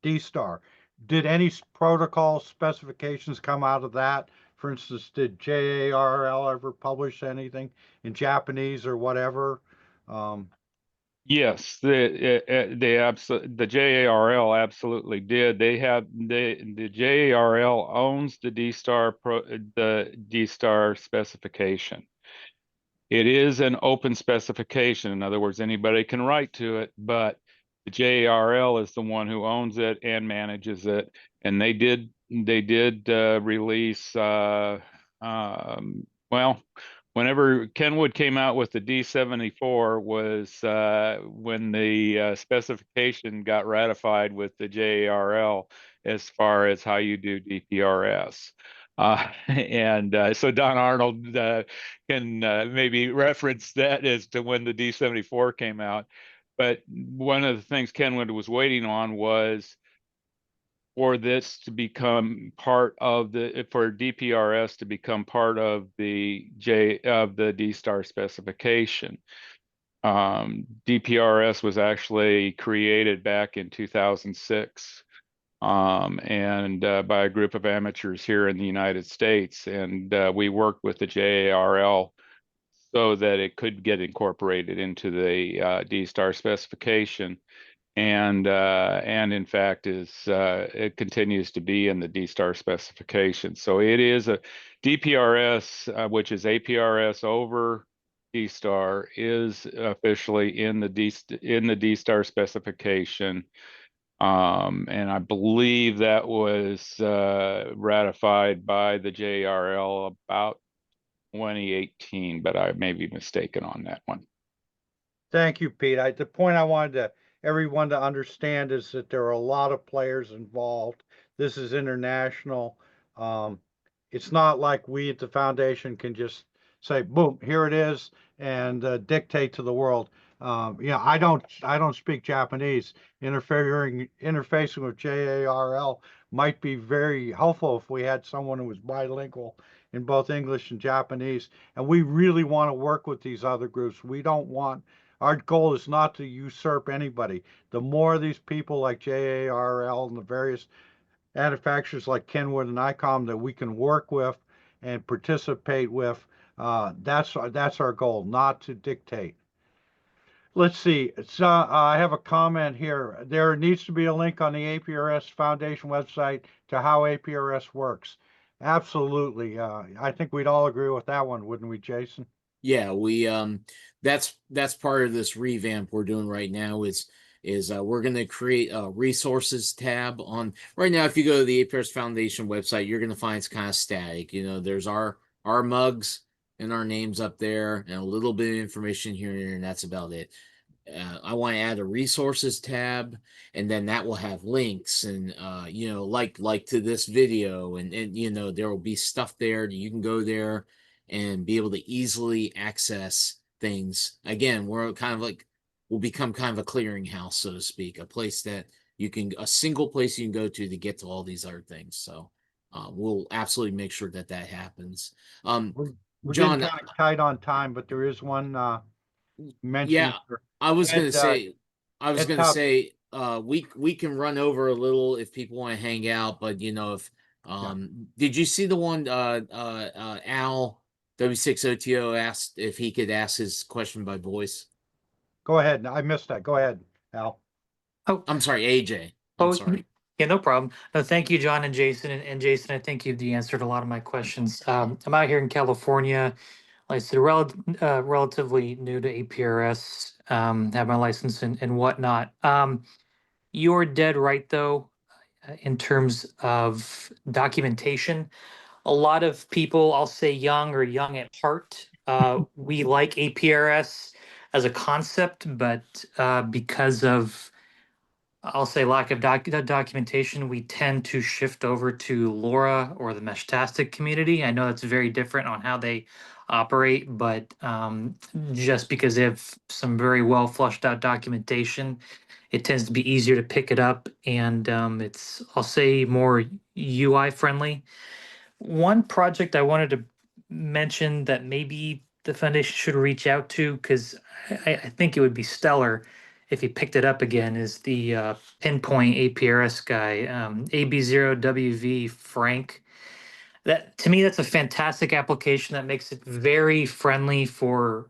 D-Star. Did any protocol specifications come out of that? For instance, did JARL ever publish anything in Japanese or whatever? Yes, the JARL absolutely did. The JARL owns the D-Star specification. It is an open specification. In other words, anybody can write to it, but the JARL is the one who owns it and manages it. And they did release well, whenever Kenwood came out with the D74 was when the specification got ratified with the JARL as far as how you do DPRS. So Don Arnold can maybe reference that as to when the D74 came out. But one of the things Kenwood was waiting on was for this to become part of for DPRS to become part of the D-Star specification. DPRS was actually created back in 2006. And by a group of amateurs here in the United States, and we worked with the JARL so that it could get incorporated into the D-Star specification. and in fact it continues to be in the D-Star specification. So it is a DPRS, which is APRS over D-Star, is officially in the D-Star specification. And I believe that was ratified by the JRL about 2018, but I may be mistaken on that one. Thank you, Pete. The point I wanted everyone to understand is that there are a lot of players involved. This is international. Um, it's not like we at the foundation can just say, boom, here it is, and dictate to the world. I don't speak Japanese. Interfacing with JARL might be very helpful if we had someone who was bilingual in both English and Japanese. And we really want to work with these other groups. We don't want Our goal is not to usurp anybody. The more of these people like JARL and the various manufacturers like Kenwood and ICOM that we can work with and participate with, that's our goal, not to dictate. Let's see. So I have a comment here. There needs to be a link on the APRS Foundation website to how APRS works. Absolutely. I think we'd all agree with that one, wouldn't we, Jason? Yeah, we that's part of this revamp we're doing right now is we're going to create a resources tab on right now. If you go to the APRS Foundation website, you're going to find it's kind of static. You know, there's our mugs and our names up there and a little bit of information here and there, and that's about it. I want to add a resources tab, and then that will have links and like to this video, and there will be stuff there that you can go there and be able to easily access things. Again, we'll become kind of a clearinghouse, so to speak, a place that a single place you can go to get to all these other things. So we'll absolutely make sure that happens. We're John, getting kind of tight on time, but there is one mention. Yeah, I was going to say, top- we can run over a little if people want to hang out, but if did you see the one Al W6OTO asked if he could ask his question by voice? Go ahead. I missed that. Go ahead, Al. Oh, I'm sorry, AJ. I'm sorry. Yeah, no problem. No, thank you, John and Jason. And Jason, I think you've answered a lot of my questions. I'm out here in California. Like I said, relatively new to APRS, have my license and whatnot. You're dead right, though, in terms of documentation. A lot of people, I'll say young or young at heart, we like APRS as a concept, but because of I'll say lack of documentation, we tend to shift over to LoRa or the Meshtastic community. I know that's very different on how they operate, but just because they have some very well flushed out documentation, it tends to be easier to pick it up, and it's, I'll say, more UI friendly. One project I wanted to mention that maybe the foundation should reach out to, because I think it would be stellar if he picked it up again, is the Pinpoint APRS guy, AB0WV Frank. That, to me, that's a fantastic application that makes it very friendly for,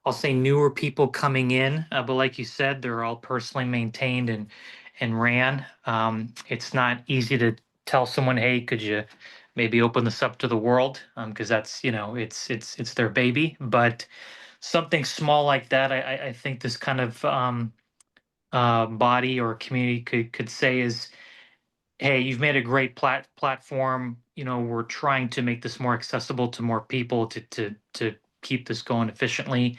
I'll say, newer people coming in. But like you said, they're all personally maintained and ran. It's not easy to tell someone, hey, could you maybe open this up to the world? Because that's, it's their baby. But something small like that, I think this kind of body or community could say is, hey, you've made a great platform. We're trying to make this more accessible to more people to keep this going efficiently.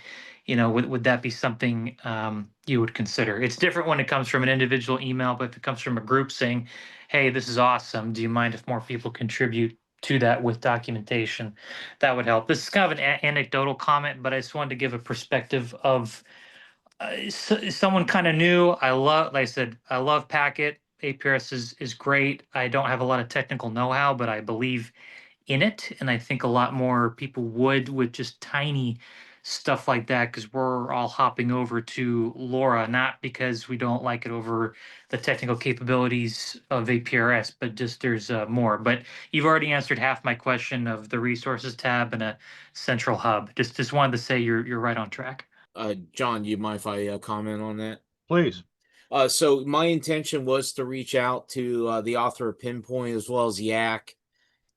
Would that be something you would consider? It's different when it comes from an individual email, but if it comes from a group saying, hey, this is awesome, do you mind if more people contribute to that with documentation? That would help. This is kind of an anecdotal comment, but I just wanted to give a perspective of someone kind of new. Like I said, I love Packet. APRS is great. I don't have a lot of technical know-how, but I believe in it, and I think a lot more people would with just tiny stuff like that, because we're all hopping over to LoRa, not because we don't like it over the technical capabilities of APRS, but just there's more. But you've already answered half my question of the resources tab and a central hub. Just wanted to say you're right on track. John, you mind if I comment on that? Please. So my intention was to reach out to the author of Pinpoint as well as Yak.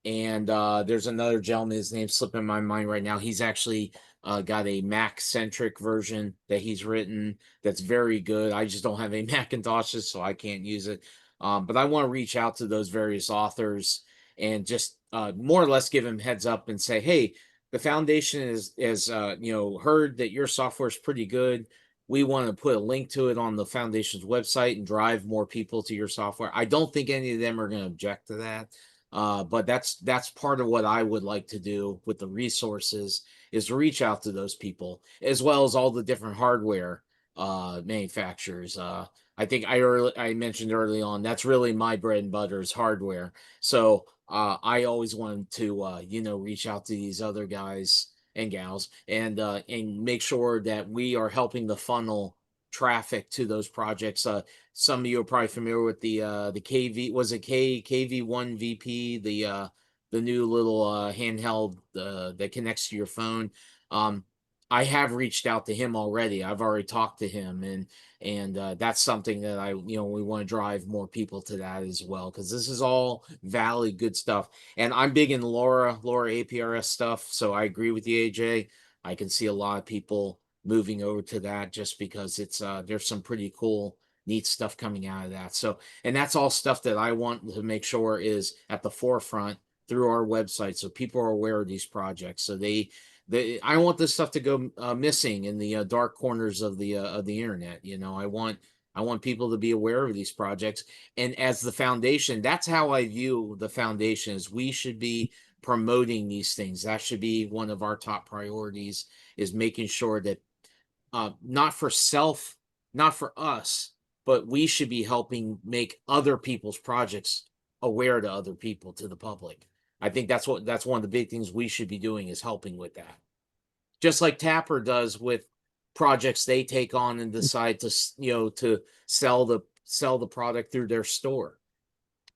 And there's another gentleman, his name's slipping my mind right now. He's actually got a Mac centric version that he's written that's very good. I just don't have any Macintoshes, so I can't use it. But I want to reach out to those various authors and just more or less give them heads up and say, hey, the foundation is heard that your software is pretty good. We want to put a link to it on the foundation's website and drive more people to your software. I don't think any of them are going to object to that. But that's part of what I would like to do with the resources is reach out to those people as well as all the different hardware manufacturers. I think I mentioned early on that's really my bread and butter is hardware. So I always wanted to reach out to these other guys and gals and make sure that we are helping the funnel traffic to those projects. Some of you are probably familiar with the KV, was it KV1 VP, the new little handheld that connects to your phone. I have reached out to him already. I've already talked to him, and that's something that we want to drive more people to that as well, because this is all valid good stuff. And I'm big in LoRa APRS stuff, so I agree with you, AJ. I can see a lot of people moving over to that just because it's there's some pretty cool neat stuff coming out of that. So, and that's all stuff that I want to make sure is at the forefront through our website, so people are aware of these projects. So I don't want this stuff to go missing in the dark corners of the internet. I want people to be aware of these projects. And as the foundation, that's how I view the foundation, is we should be promoting these things. That should be one of our top priorities, is making sure that not for us, but we should be helping make other people's projects aware to other people, to the public. I think that's one of the big things we should be doing, is helping with that. Just like Tapper does with projects they take on and decide to sell the product through their store.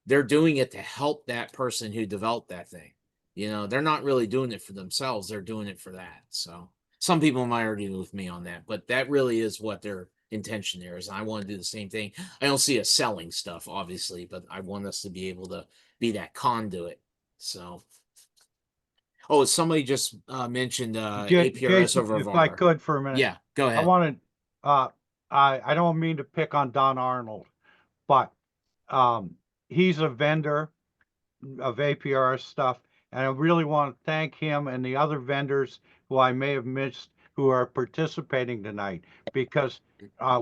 They're doing it to help that person who developed that thing. They're not really doing it for themselves. They're doing it for that. So some people might argue with me on that, but that really is what their intention there is. I want to do the same thing. I don't see us selling stuff, obviously, but I want us to be able to be that conduit. So, somebody just mentioned APRS Jason, over if I VAR. could for a minute. Yeah, go I ahead. wanted, I don't mean to pick on Don Arnold, but he's a vendor of APRS stuff, and I really want to thank him and the other vendors who I may have missed who are participating tonight, because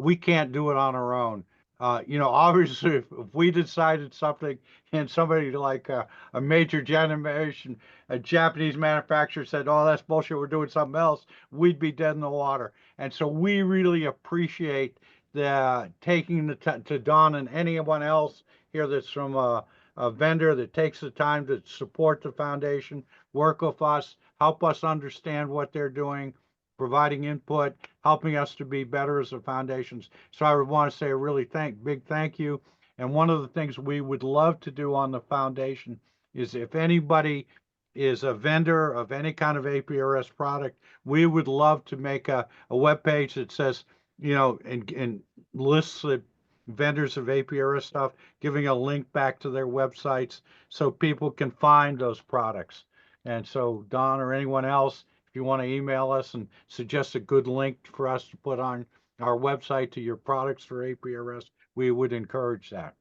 we can't do it on our own. Obviously, if we decided something and somebody like a major generation, a Japanese manufacturer said, "Oh, that's bullshit, we're doing something else," we'd be dead in the water. And so we really appreciate the taking the to Don and anyone else here that's from a vendor that takes the time to support the foundation, work with us, help us understand what they're doing, providing input, helping us to be better as a foundations. So I would want to say a really big thank you. And one of the things we would love to do on the foundation is, if anybody is a vendor of any kind of APRS product, we would love to make a web page that says, and lists the vendors of APRS stuff, giving a link back to their websites so people can find those products. And so, Don or anyone else, if you want to email us and suggest a good link for us to put on our website to your products for APRS, we would encourage that.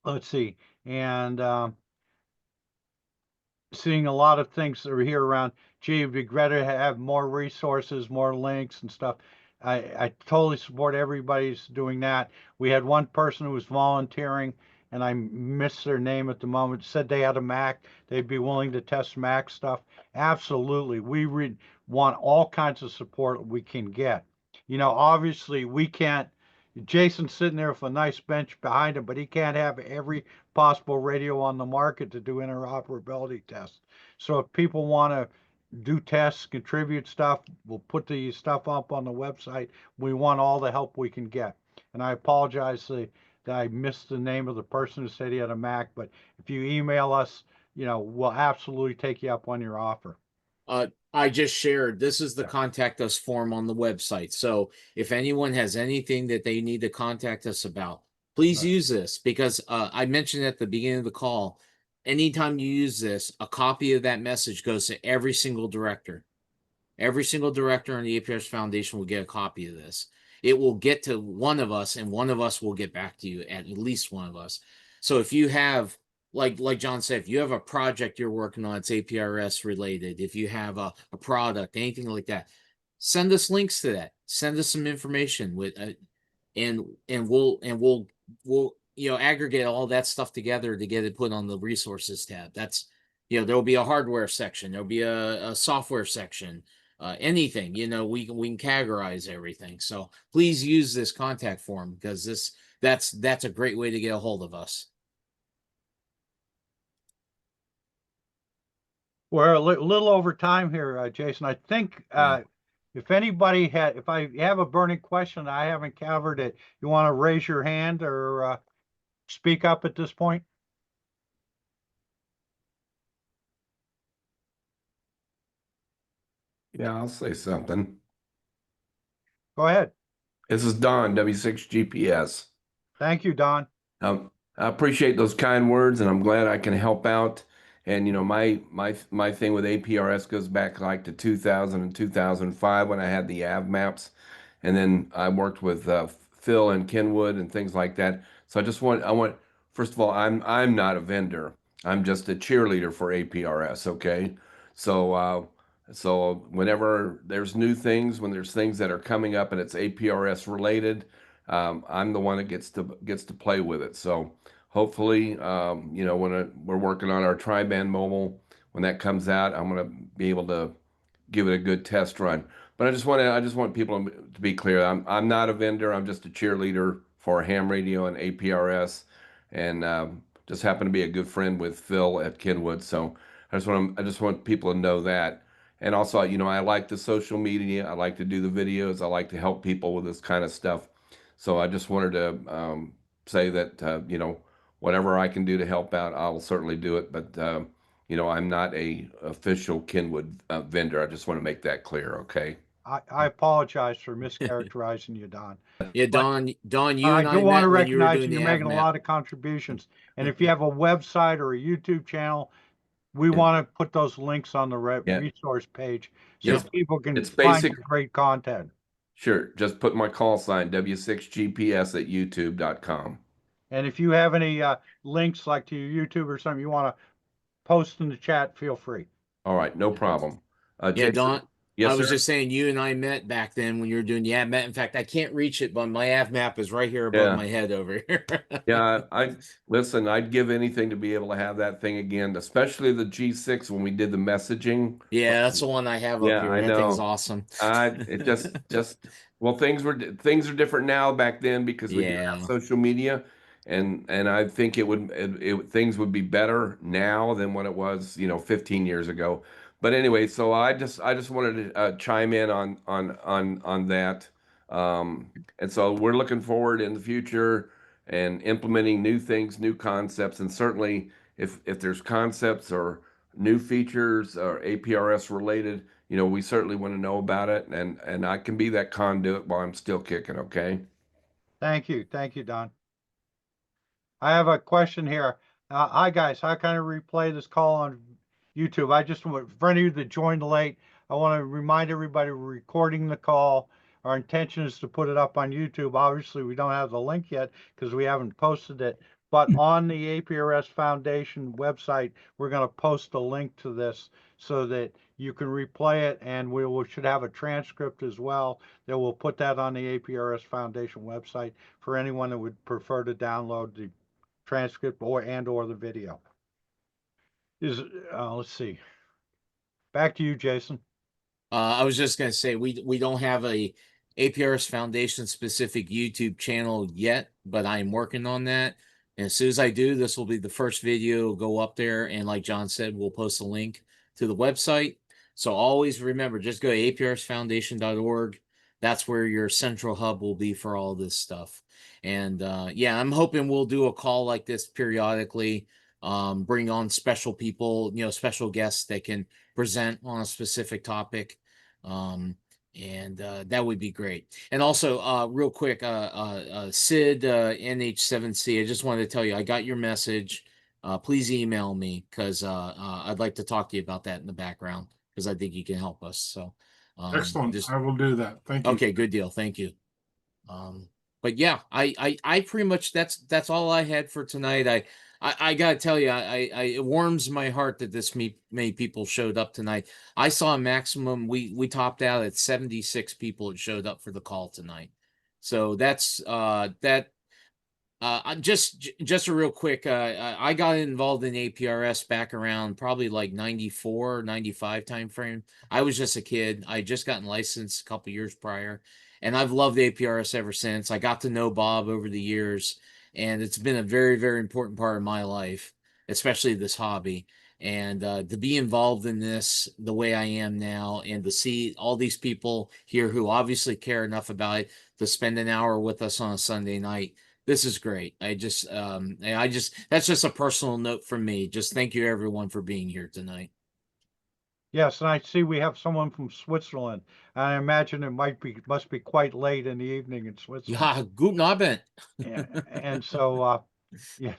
Let's see. And seeing a lot of things that are here around. Gee, it'd be great to have more resources, more links and stuff. I totally support everybody's doing that. We had one person who was volunteering, and I missed their name at the moment, said they had a Mac. They'd be willing to test Mac stuff. Absolutely. We want all kinds of support we can get. Obviously we can't. Jason's sitting there with a nice bench behind him, but he can't have every possible radio on the market to do interoperability tests. So if people want to do tests, contribute stuff, we'll put the stuff up on the website. We want all the help we can get. And I apologize that I missed the name of the person who said he had a Mac, but if you email us, we'll absolutely take you up on your offer. I I just shared, this is the contact us form on the website. So if anyone has anything that they need to contact us about, please Right. use this, because I mentioned at the beginning of the call, anytime you use this, a copy of that message goes to every single director. Every single director on the APRS Foundation will get a copy of this. It will get to one of us, and one of us will get back to you, at least one of us. So if you have, like John said, if you have a project you're working on, it's APRS related. If you have a product, anything like that, send us links to that. Send us some information with, and we'll aggregate all that stuff together to get it put on the resources tab. That's there'll be a hardware section, there'll be a software section, anything. We can categorize everything. So please use this contact form, because that's a great way to get a hold of us. We're a little over time here, Jason. I think Yeah. if I have a burning question I haven't covered it, you want to raise your hand or speak up at this point? Yeah, I'll say something. Go ahead. This is Don, W6GPS. Thank you, Don. I appreciate those kind words, and I'm glad I can help out. And my thing with APRS goes back like to 2000 and 2005 when I had the AV maps, and then I worked with Phil and Kenwood and things like that. So I want first of all, I'm not a vendor. I'm just a cheerleader for APRS. Okay, so whenever there's new things, when there's things that are coming up and it's APRS related, I'm the one that gets to play with it. So hopefully, when we're working on our tri-band mobile, when that comes out, I'm gonna be able to give it a good test run. But I just want people to be clear. I'm not a vendor. I'm just a cheerleader for ham radio and APRS, and just happen to be a good friend with Phil at Kenwood. So I just want people to know that. And also, I like the social media. I like to do the videos. I like to help people with this kind of stuff. So I just wanted to say that whatever I can do to help out, I'll certainly do it. But I'm not a official Kenwood vendor. I just want to make that clear. Okay. I apologize for mischaracterizing you, Don. Yeah, But Don, you I and do I want to met when you were recognize doing that the you're making a AvMap. lot of contributions. And if you have a website or a YouTube channel, we Yeah. want to put those links on the Yeah. resource page so Yeah. people can It's find basic. your great content. Sure. Just put my call sign W6GPS at youtube.com. And if you have any links like to your YouTube or something you want to post in the chat, feel free. All right. No problem. Yeah, Jason. Don, Yes, I was sir. just saying, you and I met back then when you were doing the AvMap. In fact, I can't reach it, but my AvMap is right here above Yeah. my head over here. Yeah, listen, I'd give anything to be able to have that thing again, especially the G6 when we did the messaging. Yeah, that's the one I have up Yeah, here. I That thing's know. awesome. It just well, things are different now. Back then, because we didn't have Yeah. social media, and I think things would be better now than what it was 15 years ago. But anyway, so I just wanted to chime in on that, and so we're looking forward in the future and implementing new things, new concepts, and certainly if there's concepts or new features or APRS related, we certainly want to know about it, and I can be that conduit while I'm still kicking. Okay. Thank you, Don. I have a question here. Hi guys, how can I replay this call on YouTube? I just want, for any of you that joined late, I want to remind everybody we're recording the call. Our intention is to put it up on YouTube. Obviously, we don't have the link yet because we haven't posted it. But on the APRS Foundation website, we're going to post a link to this so that you can replay it, and we should have a transcript as well. That we'll put that on the APRS Foundation website for anyone that would prefer to download the transcript or the video. Let's see. Back to you, Jason. I was just gonna say we don't have a APRS Foundation specific YouTube channel yet, but I am working on that. And as soon as I do, this will be the first video go up there. And like John said, we'll post a link to the website. So always remember, just go to aprsfoundation.org. That's where your central hub will be for all this stuff. And yeah, I'm hoping we'll do a call like this periodically bring on special people, special guests that can present on a specific topic. And that would be great. And also, real quick, Sid, NH7C, I just wanted to tell you, I got your message. Please email me because I'd like to talk to you about that in the background because I think you can help us. So, Excellent. I will do that. Thank you. okay, good deal. Thank you. But yeah, I pretty much that's all I had for tonight. I gotta tell you, it warms my heart that this many people showed up tonight. I saw a maximum. We topped out at 76 people that showed up for the call tonight. So that's that. Just a real quick. I got involved in APRS back around probably like 94, 95 time frame. I was just a kid. I just gotten licensed a couple years prior, and I've loved APRS ever since. I got to know Bob over the years, and it's been a very, very important part of my life, especially this hobby. And to be involved in this the way I am now, and to see all these people here who obviously care enough about it to spend an hour with us on a Sunday night, this is great. That's just a personal note from me. Just thank you everyone for being here tonight. Yes, and I see we have someone from Switzerland. I imagine must be quite late in the evening in Switzerland. Ja, guten Abend. And so, yeah,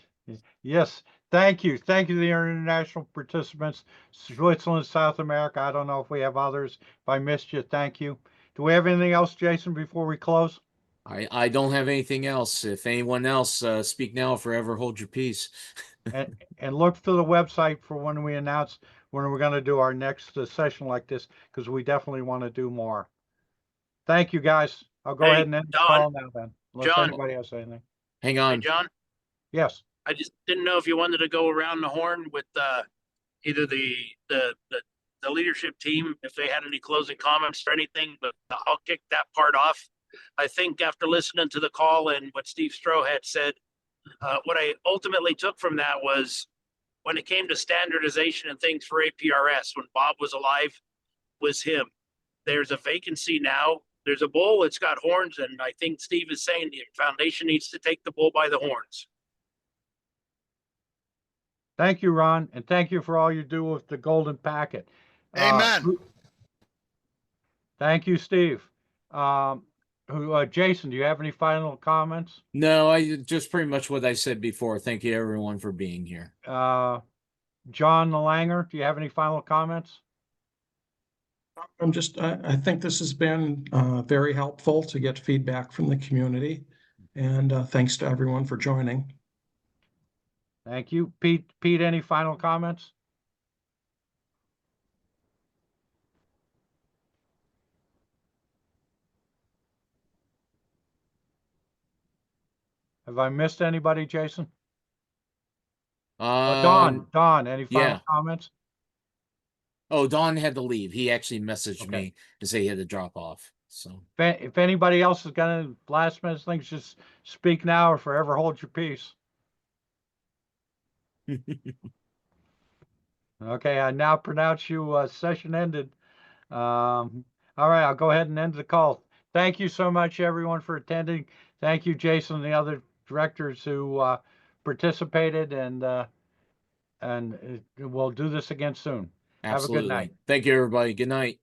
yes, thank you. Thank you to the international participants, Switzerland, South America. I don't know if we have others. If I missed you, thank you. Do we have anything else, Jason, before we close? I don't have anything else. If anyone else, speak now or forever hold your peace. And look to the website for when we announce when we're going to do our next session like this, because we definitely want to do more. Thank you, guys. I'll go Hey, ahead and end the Don, call now then, unless John. anybody has anything. Hang Hey, on. John, Yes. I just didn't know if you wanted to go around the horn with either the leadership team, if they had any closing comments or anything, but I'll kick that part off. I think after listening to the call and what Steve Stroh had said, what I ultimately took from that was when it came to standardization and things for APRS, when Bob was alive, was him. There's a vacancy now. There's a bull, it's got horns, and I think Steve is saying the foundation needs to take the bull by the horns. Thank you, Ron, and thank you for all you do with the golden packet. Amen. Thank you, Steve. Jason, do you have any final comments? No, I just pretty much what I said before. Thank you everyone for being here. John Langer, do you have any final comments? I think this has been very helpful to get feedback from the community, and thanks to everyone for joining. Thank you. Pete, any final comments? Have I missed anybody, Jason? Don, any final comments? Oh, Don had to leave. He actually messaged Okay. me to say he had to drop off. So If anybody else has got any last minute things, just speak now or forever hold your peace. Okay, I now pronounce you session ended. All right, I'll go ahead and end the call. Thank you so much, everyone, for attending. Thank you, Jason, and the other directors who participated, and we'll do this again soon. absolutely. Have a good night. Thank you, everybody. Good night.